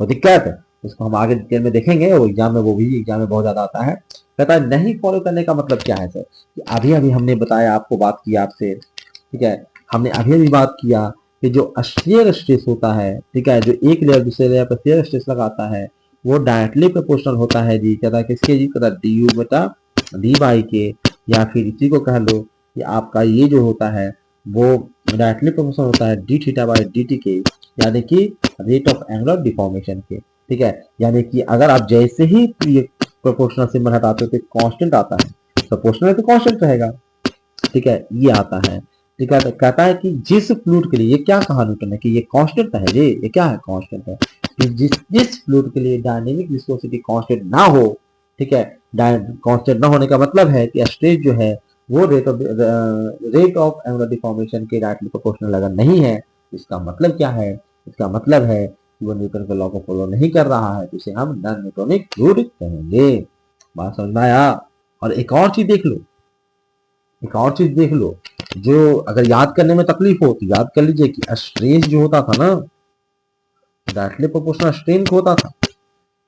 तो दिक्कत है उसको हम आगे डिटेल में देखेंगे, वो एग्जाम में, वो भी एग्जाम में बहुत ज्यादा आता है। कहता है नहीं फॉलो करने का मतलब क्या है सर? कि अभी अभी हमने बताया, आपको बात की आपसे, ठीक है, हमने अभी अभी बात किया कि जो शेयर स्ट्रेस होता है, ठीक है, जो एक लेयर दूसरे लेयर पर शेयर स्ट्रेस लगाता है वो डायरेक्टली प्रोपोर्शनल होता है जी। कहता है किसके जी? कहता डी यू बटा डी बाई के, या फिर इसी को कह लो कि आपका ये जो होता है वो डायरेक्टली प्रोपोर्शनल होता है D theta by D T के, यानी कि रेट ऑफ एंगुलर डिफॉर्मेशन के। ठीक है, यानी कि अगर आप जैसे ही ये प्रोपोर्शनल सिंबल हटाते हो तो कांस्टेंट आता है, प्रोपोर्शनल है तो कांस्टेंट रहेगा। ठीक है, ये आता है। ठीक है, तो कहता है कि जिस फ्लूइड के लिए, ये क्या कहा न्यूटन ने कि ये कांस्टेंट है जी, ये क्या है? कांस्टेंट है। कि जिस फ्लूइड के लिए डायनेमिक विस्कोसिटी कांस्टेंट ना हो, ठीक है, कांस्टेंट ना होने का मतलब है कि स्ट्रेस जो है वो रेट ऑफ एंगुलर डिफॉर्मेशन के डायरेक्टली प्रोपोर्शनल अगर नहीं है, इसका मतलब क्या है, इसका मतलब है कि वो न्यूटन के लॉ को फॉलो नहीं कर रहा है, तो इसे हम नॉन न्यूटोनिक फ्लूइड कहेंगे। बात समझ में आया? और एक और चीज देख लो, एक और चीज देख लो, जो अगर याद करने में तकलीफ हो तो याद कर लीजिए कि स्ट्रेस जो होता था ना, डायरेक्टली प्रोपोर्शनल स्ट्रेन को होता था।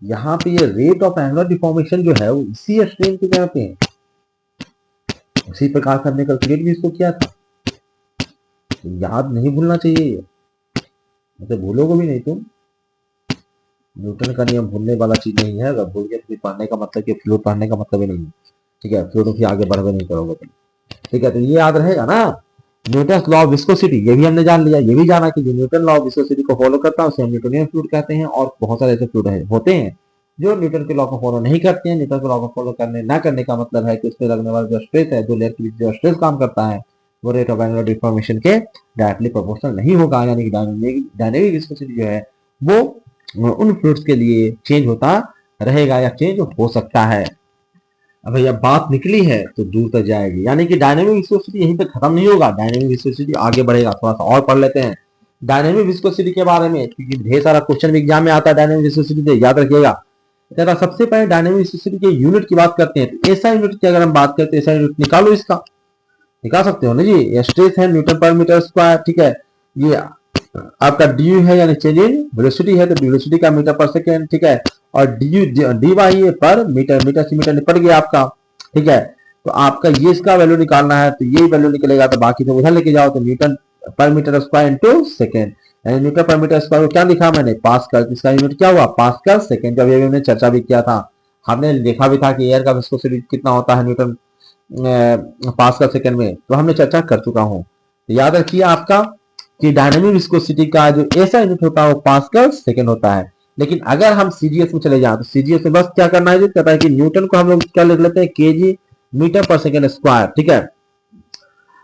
यहाँ पे ये रेट ऑफ एंगुलर डिफॉर्मेशन जो है वो इसी स्ट्रेन के जगह पे है। उसी प्रकार से हमने कैलकुलेट भी इसको किया था, तो याद नहीं भूलना चाहिए, ऐसे भूलोगे भी नहीं तुम। न्यूटन का नियम भूलने वाला चीज नहीं है, अगर भूल गए तो पढ़ने का मतलब कि फ्लूइड पढ़ने का मतलब ही नहीं है, ठीक है, फ्लूइड फिर आगे बढ़वे नहीं करोगे तुम, ठीक है, तो ये याद रहेगा ना। न्यूटन लॉ ऑफ विस्कोसिटी ये भी हमने जान लिया, ये भी जाना कि जो न्यूटन लॉ ऑफ विस्कोसिटी को फॉलो करता है उसे हम न्यूटोनियन फ्लूइड कहते हैं। और बहुत सारे ऐसे फ्लूइड होते हैं जो न्यूटन के लॉ को फॉलो नहीं करते हैं। न्यूटन के लॉ को फॉलो करने ना करने का मतलब है कि उस पर लगने वाला जो स्ट्रेस है, जो लेयर के बीच जो स्ट्रेस काम करता है, वो रेट ऑफ एंगुलर डिफॉर्मेशन के डायरेक्टली प्रोपोर्शनल नहीं होगा, यानी कि डायनेमिक विस्कोसिटी जो है वो उन फ्लूइड्स के लिए चेंज होता रहेगा या चेंज हो सकता है। अब भैया बात निकली है तो दूर तक जाएगी, यानी कि डायनेमिक विस्कोसिटी यहीं पे खत्म नहीं होगा, डायनेमिक विस्कोसिटी आगे बढ़ेगा। थोड़ा सा और पढ़ लेते हैं डायनेमिक विस्कोसिटी के बारे में, क्योंकि ढेर सारा क्वेश्चन एग्जाम में आता है डायनेमिक विस्कोसिटी से, याद रखिएगा। जरा सबसे पहले डायनेमिक विस्कोसिटी के यूनिट की बात करते हैं, तो ऐसा यूनिट की अगर हम बात करते हैं, ऐसा यूनिट निकालो, इसका निकाल सकते हो ना जी। ये स्ट्रेस है न्यूटन पर मीटर स्क्वायर, ठीक है। ये आपका डी है यानी चेंज इन वेलोसिटी है, तो वेलोसिटी का मीटर पर सेकेंड, ठीक है। और डी वाई पर मीटर, मीटर से मीटर निपट गया आपका, ठीक है। तो आपका ये इसका वैल्यू निकालना है, तो ये वैल्यू निकलेगा, तो बाकी तो उधर लेके जाओ, तो न्यूटन पर मीटर स्क्वायर इंटू सेकेंड, यानी न्यूटन पर मीटर स्क्वायर को क्या लिखा मैंने, पास्कल, इसका यूनिट क्या हुआ, पास्कल सेकेंड। जब ये हमने चर्चा भी किया था, हमने देखा भी था कि एयर का विस्कोसिटी कितना होता है न्यूटन पास्कल सेकेंड में, तो हमने चर्चा कर चुका हूं। तो याद रखिए आपका कि डायनेमिक विस्कोसिटी का जो ऐसा यूनिट होता है वो पास्कल सेकेंड होता है। लेकिन अगर हम सीजीएस में चले जाएं, तो सीजीएस में बस क्या करना है, जो कहता है कि न्यूटन को हम लोग क्या लिख लेते हैं, केजी मीटर पर सेकेंड स्क्वायर, ठीक है।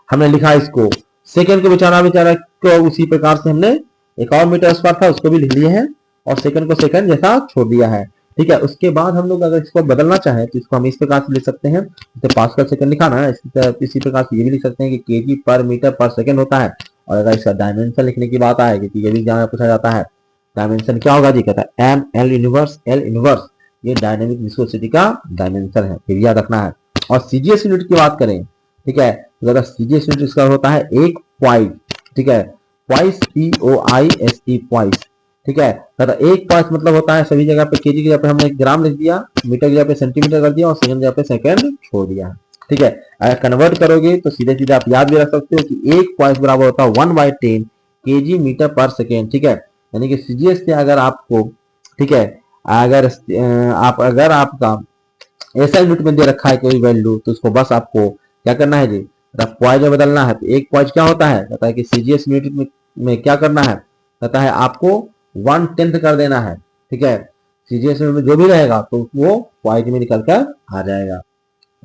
हमने लिखा इसको, सेकेंड को बेचारा को उसी प्रकार से हमने एक और मीटर स्क्वायर था उसको भी लिख लिए हैं, और सेकंड को सेकंड जैसा छोड़ दिया है, ठीक है। उसके बाद हम लोग अगर इसको बदलना चाहें तो इसको हम इस प्रकार से लिख सकते हैं, जैसे पास्कल सेकंड लिखा ना, इसी प्रकार से ये भी लिख सकते हैं कि केजी पर मीटर पर सेकंड होता है। और अगर इसका डायमेंशन लिखने की बात आए, क्योंकि ये भी एग्जाम में पूछा जाता है, डायमेंशन क्या होगा जी, कहता है M L inverse L inverse, ये डायनेमिक विस्कोसिटी का डायमेंशन है, ये याद रखना है। और सीजीएस यूनिट की बात करें, ठीक है, तो अगर सीजीएस यूनिट इसका होता है एक पॉइंट, ठीक है, पॉइस POISE पॉइस, ठीक है। एक पॉइस मतलब होता है सभी जगह पे केजी की जगह पे हमने ग्राम लिख दिया, मीटर की जगह पे सेंटीमीटर कर दिया, और सेकंड जगह पे सेकंड छोड़ दिया, ठीक है। अगर कन्वर्ट करोगे तो सीधे सीधे आप याद भी रख सकते हो कि एक पॉइस बराबर होता है 1/10 केजी मीटर पर सेकेंड, ठीक है। यानी कि सीजीएस से अगर आपको, ठीक है, अगर आपका ऐसा यूनिट में दे रखा है कोई वैल्यू, तो उसको बस आपको क्या करना है जी, पॉइंट में बदलना है। तो एक पॉइंट क्या होता है, कहता है कि सीजीएस यूनिट में क्या करना है, कहता है आपको 1/10 कर देना है, ठीक है। सीजीएस में जो भी रहेगा तो वो पॉइंट में निकल कर आ जाएगा,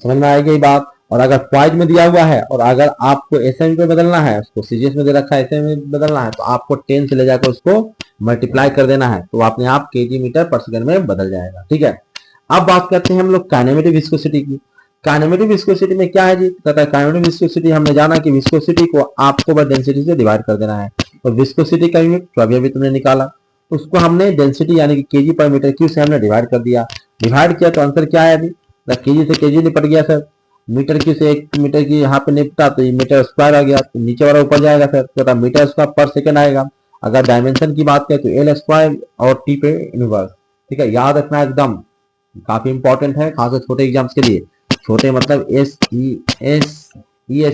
समझ में आएगी बात। और अगर पॉइंट में दिया हुआ है और अगर आपको एसएम में बदलना है, उसको सीजीएस में दे रखा है एसएम में बदलना है, तो आपको 10 से ले जाकर उसको मल्टीप्लाई कर देना है, तो अपने आप केजी मीटर पर सेकंड में बदल जाएगा, ठीक है। अब बात करते हैं हम लोग काइनेमेटिक विस्कोसिटी की। काइनेमेटिक विस्कोसिटी में क्या है जी, कहता है काइनेमेटिक विस्कोसिटी हमने जाना कि विस्कोसिटी को आपको बस डेंसिटी से डिवाइड कर देना है, और विस्कोसिटी का यूनिट तो अभी तुमने निकाला, उसको हमने डेंसिटी यानी कि केजी पर मीटर क्यूब से हमने डिवाइड कर दिया। डिवाइड किया तो आंसर क्या है अभी, केजी से केजी निपट गया सर, मीटर क्यूब से एक मीटर की यहाँ पे निपटा तो ये मीटर स्क्वायर आ गया, तो नीचे वाला ऊपर जाएगा सर, तो मीटर स्क्वायर पर सेकंड आएगा। अगर डायमेंशन की बात करें तो एल स्क्वायर और टी पे इनवर्स, ठीक है, याद रखना एकदम काफी इंपॉर्टेंट है, खासकर छोटे एग्जाम्स के लिए, छोटे मतलब SESE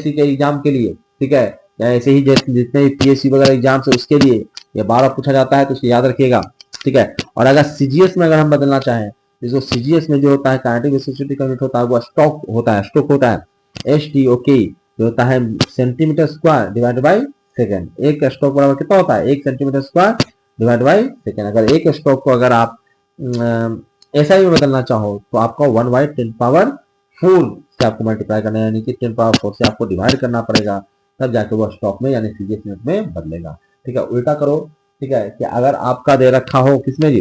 के एग्जाम के लिए, ठीक है, या ऐसे ही जितने PSC वगैरह एग्जाम्स है उसके लिए ये बार पूछा जाता है, तो इसे याद रखिएगा, ठीक है। और अगर सीजीएस में अगर हम बदलना चाहें, जिसको सीजीएस में जो होता है काइनेटिक विस्कोसिटी का यूनिट होता है वो स्टोक होता है, STOK, जो होता है centimetre square divide by second. एक स्टोक बराबर कितना होता है, 1 centimetre square divide by second. अगर एक स्टोक को अगर आप ऐसा ही बदलना चाहो तो आपको 1/10⁴ से आपको मल्टीप्लाई करना है, यानी कि 10⁴ से आपको डिवाइड करना पड़ेगा, तब जाके वो स्टॉक में यानी सीजीएस यूनिट में बदलेगा, ठीक है। उल्टा करो ठीक है, कि अगर आपका दे रखा हो किसमें जी,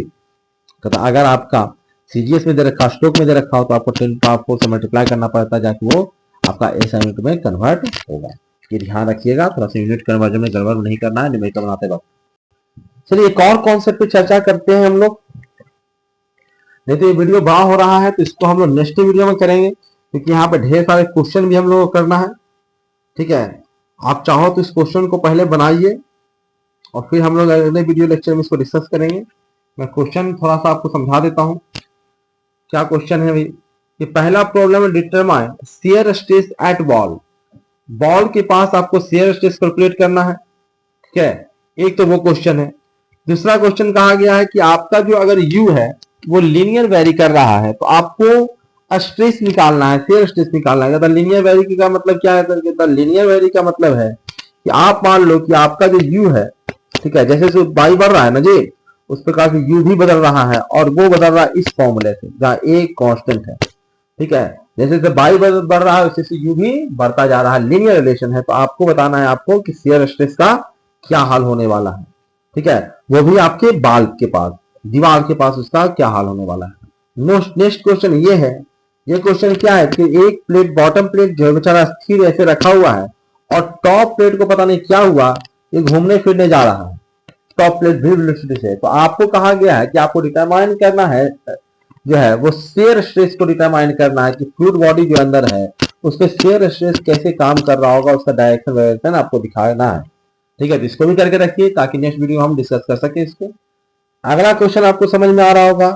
तो अगर आपका सीजीएस में दे रखा, स्ट्रोक में दे रखा हो, तो आपको 10 पावर 4 से मल्टीप्लाई करना पड़ता है जाके वो आपका एसआई यूनिट में कन्वर्ट होगा। ये ध्यान रखिएगा, थोड़ा सा यूनिट कन्वर्जन में गड़बड़ नहीं करना है न्यूमेरिकल बनाते वक्त। चलिए एक और कॉन्सेप्ट पे चर्चा करते हैं हम लोग। नहीं तो ये वीडियो बड़ा हो रहा है, तो इसको हम लोग नेक्स्ट वीडियो में करेंगे, क्योंकि यहाँ पे ढेर सारे क्वेश्चन भी हम लोग को करना है। ठीक है, आप चाहो तो इस क्वेश्चन को पहले बनाइए और फिर हम लोग अगले वीडियो लेक्चर में इसको डिस्कस करेंगे। मैं क्वेश्चन थोड़ा सा आपको समझा देता हूँ। क्या क्वेश्चन है भाई, ये पहला प्रॉब्लम है, determine shear stress eight ball. Ball के पास आपको शियर स्ट्रेस कैलकुलेट करना है। ठीक है, एक तो वो क्वेश्चन है। दूसरा क्वेश्चन कहा गया है कि आपका जो अगर यू है वो लीनियर वेरी कर रहा है, तो आपको स्ट्रेस निकालना है, शियर स्ट्रेस निकालना है। तो लीनियर वेरी का मतलब क्या है, तो लीनियर वेरी का मतलब है कि आप मान लो कि आपका जो यू है, ठीक है, जैसे जो बाई बढ़ रहा है ना जी, उस प्रकार से यू भी बदल रहा है, और वो बदल रहा है इस फॉर्मूले से जहां ए कांस्टेंट है। ठीक है, जैसे जैसे बाई बढ़ रहा है वैसे से यू भी बढ़ता जा रहा है, लीनियर रिलेशन है। तो आपको बताना है आपको कि शियर स्ट्रेस का क्या हाल होने वाला है। ठीक है, वो भी आपके बाल्ब के पास, दीवार के पास उसका क्या हाल होने वाला है। नेक्स्ट क्वेश्चन ये है, ये क्वेश्चन क्या है कि एक प्लेट, बॉटम प्लेट जो बेचारा स्थिर ऐसे रखा हुआ है, और टॉप प्लेट को पता नहीं क्या हुआ, ये घूमने फिरने जा रहा है, टॉप प्लेट भी वेलोसिटी से। तो आपको कहा गया है कि आपको डिटरमाइन करना है, जो है वो शेयर स्ट्रेस को डिटरमाइन करना है कि फ्लूइड बॉडी जो अंदर है उसमें शेयर स्ट्रेस कैसे काम कर रहा होगा, उसका डायरेक्शन आपको दिखाना है। ठीक है, तो इसको भी करके रखिए ताकि नेक्स्ट वीडियो हम डिस्कस कर सके इसको। अगला क्वेश्चन आपको समझ में आ रहा होगा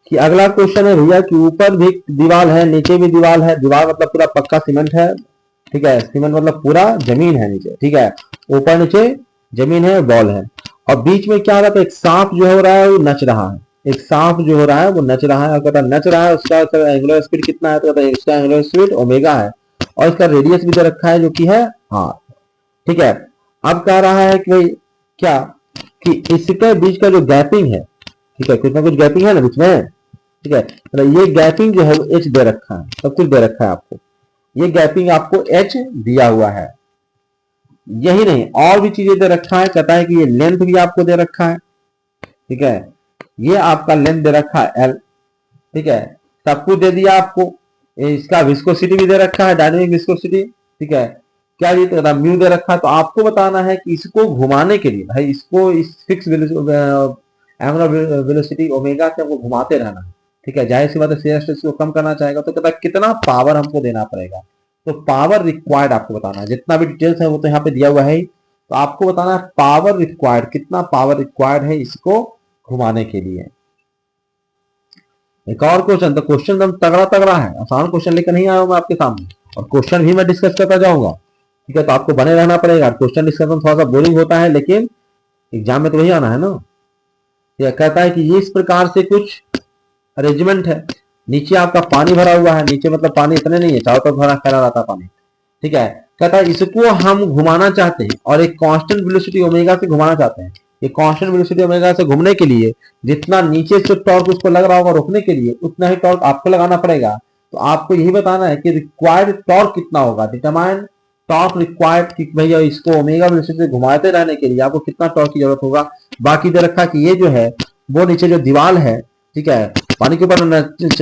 कि अगला क्वेश्चन है भैया कि ऊपर भी दीवार है, नीचे भी दीवार है। दीवार मतलब पूरा पक्का सीमेंट है। ठीक है, सीमेंट मतलब पूरा जमीन है नीचे। ठीक है, ऊपर नीचे जमीन है, बॉल है, और बीच में क्या हो रहा है, एक सांप जो हो रहा है वो नच रहा है। एक सांप जो हो रहा है वो नच रहा है, और कहता नच रहा है, उसका एंगुलर स्पीड कितना है, तो कहता है इसका एंगुलर स्पीड ओमेगा है, और इसका रेडियस भी दे रखा है जो कि है हाँ। ठीक है, अब कह रहा है कि भाई क्या, कि इसके बीच का जो गैपिंग है, ठीक है, कुछ ना कुछ गैपिंग है ना बीच में। ठीक है, मतलब ये गैपिंग जो है वो एच दे रखा है, सब कुछ दे रखा है आपको, ये गैपिंग आपको एच दिया हुआ है। यही नहीं, और भी चीजें दे रखा है, कहता है कि ये लेंथ भी आपको दे रखा है। ठीक है, ये आपका लेंथ दे रखा है एल। ठीक है, सब कुछ दे दिया आपको, इसका विस्कोसिटी भी दे रखा है, डायनेमिक विस्कोसिटी। ठीक है, क्या ये तो म्यू दे रखा है। तो आपको बताना है कि इसको घुमाने के लिए भाई, इसको इस फिक्स एंगुलर वेलोसिटी ओमेगा से हमको घुमाते रहना है। ठीक है, जाहिर सी बात है शियर स्ट्रेस को कम करना चाहेगा, तो कहता है कितना पावर हमको देना पड़ेगा। तो पावर रिक्वायर्ड आपको बताना है, जितना भी डिटेल्स है वो तो यहाँ पे दिया हुआ है ही। तो आपको बताना है पावर रिक्वायर्ड, कितना पावर रिक्वायर्ड है इसको घुमाने के लिए। एक और क्वेश्चन, तो क्वेश्चन एकदम तगड़ा तगड़ा है, आसान क्वेश्चन लेकर नहीं आया हूं मैं आपके सामने, और क्वेश्चन भी मैं डिस्कस करता जाऊंगा। ठीक है, तो आपको बने रहना पड़ेगा। क्वेश्चन डिस्कशन थोड़ा सा बोरिंग होता है, लेकिन एग्जाम में तो वही आना है ना। यह कहता है कि ये इस प्रकार से कुछ अरेंजमेंट है, नीचे आपका पानी भरा हुआ है, नीचे मतलब पानी इतने नहीं है, चारों तरफ भरा फैला रहता पानी। ठीक है, कहता है इसको हम घुमाना चाहते हैं, और एक कांस्टेंट वेलोसिटी ओमेगा से घुमाना चाहते हैं। ये कांस्टेंट वेलोसिटी ओमेगा से घूमने के लिए जितना नीचे से टॉर्क उसको लग रहा होगा रोकने के लिए, उतना ही टॉर्क आपको लगाना पड़ेगा। तो आपको यही बताना है कि रिक्वायर्ड टॉर्क कितना होगा, डिटरमाइन टॉर्क रिक्वायर्ड, कि भैया इसको ओमेगा वेलोसिटी से घुमाते रहने के लिए आपको कितना टॉर्क की जरूरत होगा। बाकी दे रखा कि ये जो है वो नीचे जो दीवार है, ठीक है, पानी के ऊपर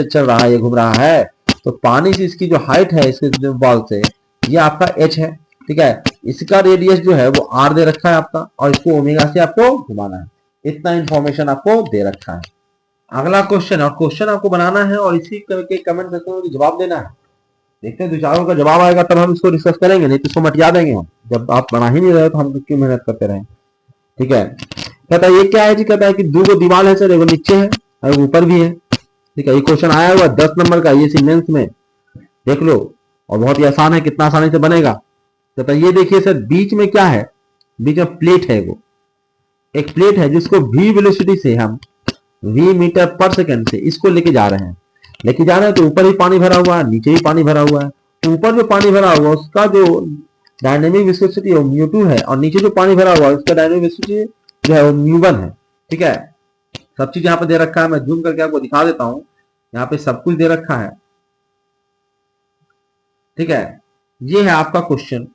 चल रहा है, ये घूम रहा है, तो पानी से इसकी जो हाइट है इसके बॉल से, ये आपका एच है। ठीक है, इसका रेडियस जो है वो आर दे रखा है आपका, और इसको ओमेगा से आपको घुमाना है। इतना इंफॉर्मेशन आपको दे रखा है। अगला क्वेश्चन, और क्वेश्चन आपको बनाना है और इसी के कमेंट सेक्शन में जवाब देना है। देखते हैं दो चारों का जवाब आएगा तब हम इसको डिस्कस करेंगे, नहीं तो इसको मटिया देंगे हम। जब आप बना ही नहीं रहे तो हम क्यों मेहनत करते रहे। ठीक है, कहता है ये क्या है जी, कहता है कि दो गो दीवार है सर, एगो नीचे है और ऊपर भी है। ठीक है, ये क्वेश्चन आया हुआ 10 नंबर का, ये सीमेंस में देख लो, और बहुत ही आसान है, कितना आसानी से बनेगा। कहता है ये देखिए सर, बीच में क्या है, बीच में प्लेट है, वो एक प्लेट है जिसको v वेलोसिटी से हम v मीटर पर सेकंड से इसको लेके जा रहे हैं, तो ऊपर ही पानी भरा हुआ है, नीचे ही पानी भरा हुआ है। ऊपर जो पानी भरा हुआ है उसका जो डायनेमिक विस्कोसिटी है म्यू2 है, और नीचे जो पानी भरा हुआ है उसका डायनेमिक विस्कोसिटी जो है वो म्यू1 है। ठीक है, सब चीज यहाँ पे दे रखा है, मैं जूम करके आपको दिखा देता हूँ, यहाँ पे सब कुछ दे रखा है। ठीक है, ये है आपका क्वेश्चन।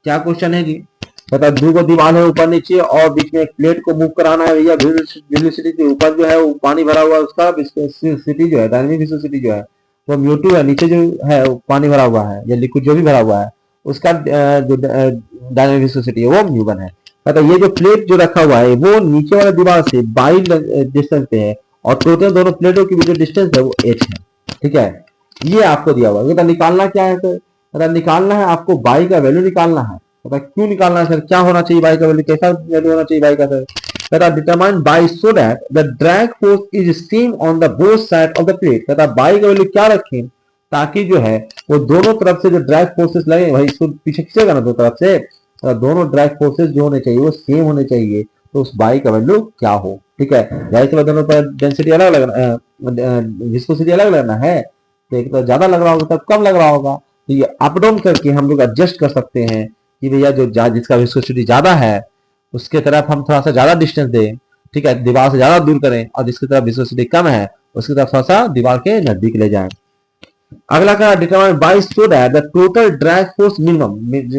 क्या क्वेश्चन है जी, कहता है दो को दीवार है ऊपर नीचे और बीच में एक प्लेट को मूव कराना है भैया। विस्कोसिटी के ऊपर जो है वो पानी भरा हुआ है, उसका विस्कोसिटी जो है, डायनेमिक विस्कोसिटी जो है वो म्यू2 है, नीचे जो है वो पानी भरा हुआ है या लिक्विड जो भी भरा हुआ है उसका जो डायनेमिक विस्कोसिटी है वो म्यू1 है। कहता है ये जो प्लेट जो रखा हुआ है वो नीचे वाले दीवार से 22 डिस्टेंस पे है और टोटल दोनों प्लेटों की जो डिस्टेंस है वो h है। ठीक है, ये आपको दिया हुआ है। निकालना क्या है सर? निकालना है आपको बाई का वैल्यू निकालना है। क्यों निकालना है सर? क्या होना चाहिए बाई का वैल्यू, कैसा वैल्यू होना चाहिए बाई का सर? कहता determine by so that the drag force is same on the both side of the plate. कहता बाई का वैल्यू क्या रखें ताकि जो है वो दोनों तरफ से जो ड्रैग फोर्सेस लगे वही इसको पीछे खींचेगा ना दो तरफ से, दोनों ड्रैग फोर्सेस जो होने चाहिए वो सेम होने चाहिए। तो उस बाई का वैल्यू क्या हो? ठीक है, जाहिर सी बात दोनों पर डेंसिटी अलग अलग, विस्कोसिटी अलग लगना है, तो एक तो ज्यादा लग रहा होगा तब कम लग रहा होगा। तो ये अप डाउन करके हम लोग एडजस्ट कर सकते हैं कि भैया जो जिसका विस्कोसिटी ज्यादा है उसके तरफ हम थोड़ा सा ज्यादा डिस्टेंस दें, ठीक है, दीवार से ज्यादा दूर करें, और जिसकी तरफ विस्कोसिटी कम है उसकी तरफ थोड़ा सा दीवार के नजदीक ले जाएं। अगला क्या, determine by so that the total drag force minimum,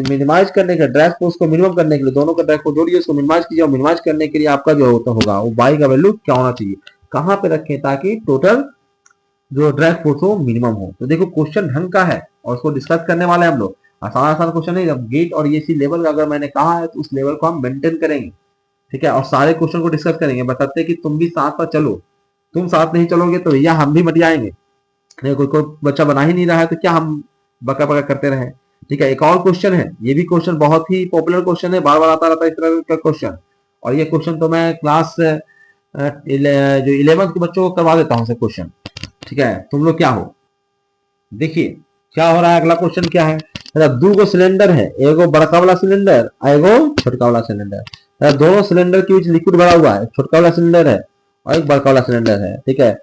minimise करने के ड्रैग फोर्स को मिनिमम करने के लिए दोनों का ड्रैग फोर्स जोड़िए उसको मिनिमाइज कीजिए, और मिनिमाइज करने के लिए आपका जो होता होगा वो बाई का वैल्यू क्या होना चाहिए, कहां पे रखें ताकि टोटल जो ड्रैग फोर्स हो मिनिमम हो। तो देखो क्वेश्चन ढंग का है और उसको डिस्कस करने वाले हम लोग, आसान आसान क्वेश्चन नहीं। जब गेट और ये लेवल का अगर मैंने कहा है तो उस लेवल को हम मेंटेन करेंगे, ठीक है, और सारे क्वेश्चन को डिस्कस करेंगे, बताते कि तुम भी साथ पर चलो, तुम साथ नहीं चलोगे तो भैया हम भी मट जाएंगे। नहीं, कोई बच्चा बना ही नहीं रहा है तो क्या हम बका बका करते रहे। ठीक है, एक और क्वेश्चन है, ये भी क्वेश्चन बहुत ही पॉपुलर क्वेश्चन है, बार बार आता रहता है इस तरह का क्वेश्चन, और ये क्वेश्चन तो मैं क्लास जो 11th के बच्चों को करवा देता हूँ से क्वेश्चन। ठीक है, तुम लोग क्या हो, देखिए क्या हो रहा है। अगला क्वेश्चन क्या है, दो गो सिलेंडर है, एगो बड़का वाला सिलेंडर एगो छोटका वाला सिलेंडर। दोनों सिलेंडर के बीच लिक्विड भरा हुआ है, छोटका वाला सिलेंडर है और एक बड़का वाला सिलेंडर है। ठीक है,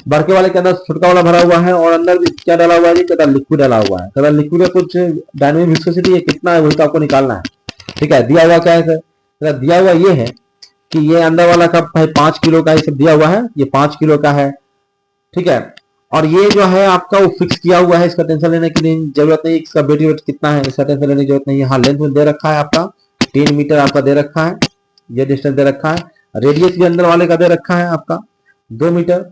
बड़के वाले के अंदर छोटका वाला भरा हुआ है और अंदर भी क्या डाला हुआ है, कहता लिक्विड डाला हुआ है। कहता लिक्विड का कुछ डायनेमिक विस्कोसिटी है कितना है वही तो आपको निकालना है। ठीक है, दिया हुआ क्या है सर, दिया हुआ ये है कि ये अंदर वाला कप है 5 किलो का, ये सब दिया हुआ है, ये 5 किलो का है। ठीक है, और ये जो है आपका वो फिक्स किया हुआ है, इसका टेंशन लेने की नहीं जरूरत नहीं, इसका वेट कितना है इसका टेंशन लेने की जरूरत नहीं है। हाँ, लेंथ में दे रखा है आपका 3 मीटर आपका दे रखा है, ये डिस्टेंस दे रखा है, रेडियस भी अंदर वाले का दे रखा है आपका 2 मीटर।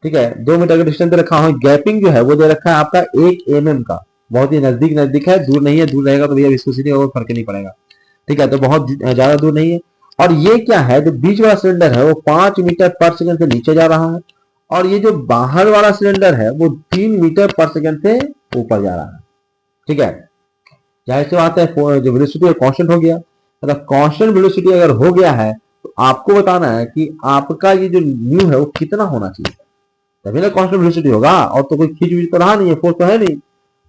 ठीक है, 2 मीटर का डिस्टेंस दे रखा है, गैपिंग जो है वो दे रखा है आपका 1 mm का, बहुत ही नजदीक नजदीक है, दूर नहीं है, दूर रहेगा तो भैया विस्कोसिटी और फर्क नहीं पड़ेगा। ठीक है, तो बहुत ज्यादा दूर नहीं है। और ये क्या है, जो बीच वाला सिलेंडर है वो 5 मीटर पर सेकंड से नीचे जा रहा है, और ये जो बाहर वाला सिलेंडर है वो 3 मीटर पर सेकंड से ऊपर जा रहा है। ठीक है, जाहिर सी बात है जो वेलोसिटी कांस्टेंट हो गया, मतलब कांस्टेंट वेलोसिटी अगर हो गया है तो आपको बताना है कि आपका ये जो न्यू है वो कितना होना चाहिए, तभी ना कांस्टेंट वेलोसिटी होगा। और तो कोई खींच तो रहा नहीं है, फोर्स तो है नहीं।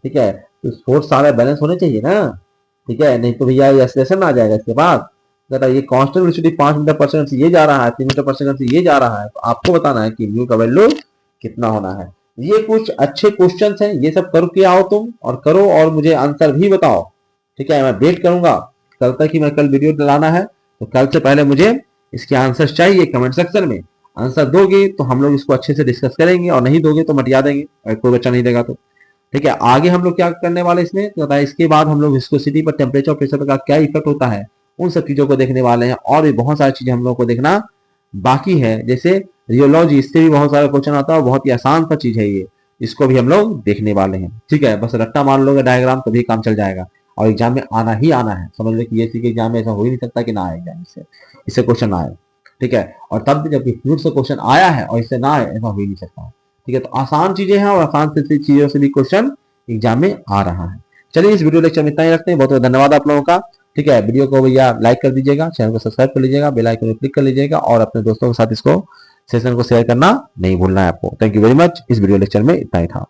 ठीक है, तो फोर्स सारे बैलेंस होने चाहिए ना। ठीक है, नहीं तो भैया एक्सेलरेशन आ जाएगा इसके बाद। ये कांस्टेंट वेलोसिटी 5 मीटर पर सेकंड से ये जा रहा है, 3 मीटर पर सेकंड से ये जा रहा है, तो आपको बताना है कि म्यू का वैल्यू कितना होना है। ये कुछ अच्छे क्वेश्चंस हैं, ये सब करो के आओ तुम और करो और मुझे आंसर भी बताओ। ठीक है, मैं वेट करूंगा कल तक ही, मैं कल वीडियो डलाना है तो कल से पहले मुझे इसके आंसर चाहिए कमेंट सेक्शन में। आंसर दोगे तो हम लोग इसको अच्छे से डिस्कस करेंगे, और नहीं दोगे तो मटिया देंगे अगर कोई बच्चा नहीं देगा तो। ठीक है, आगे हम लोग क्या करने वाले इसमें तो इसके बाद हम लोग विस्कोसिटी पर, टेम्परेचर, प्रेशर का क्या इफेक्ट होता है, उन सब चीजों को देखने वाले हैं। और भी बहुत सारी चीजें हम लोग को देखना बाकी है, जैसे रियोलॉजी, इससे भी बहुत सारा क्वेश्चन आता है, बहुत ही आसान सा चीज है ये, इसको भी हम लोग देखने वाले हैं। ठीक है, बस रट्टा मान लोगे डायग्राम तभी काम चल जाएगा, और एग्जाम में आना ही आना है। समझ लो कि ये के एग्जाम में ऐसा हो ही नहीं सकता कि ना आए एग्जाम इससे क्वेश्चन आए। ठीक है, और तब भी जब फ्लूइड से क्वेश्चन आया है और इससे ना आए, ऐसा हो ही नहीं सकता। ठीक है, तो आसान चीजें हैं और आसान से चीजों से भी क्वेश्चन एग्जाम में आ रहा है। चलिए इस वीडियो लेक्चर में इतना ही रखते हैं, बहुत बहुत धन्यवाद आप लोगों का। ठीक है, वीडियो को भैया लाइक कर दीजिएगा, चैनल को सब्सक्राइब कर लीजिएगा, बेल आइकन को क्लिक कर लीजिएगा, और अपने दोस्तों के साथ इसको सेशन को शेयर करना नहीं भूलना है आपको। थैंक यू वेरी मच, इस वीडियो लेक्चर में इतना ही था।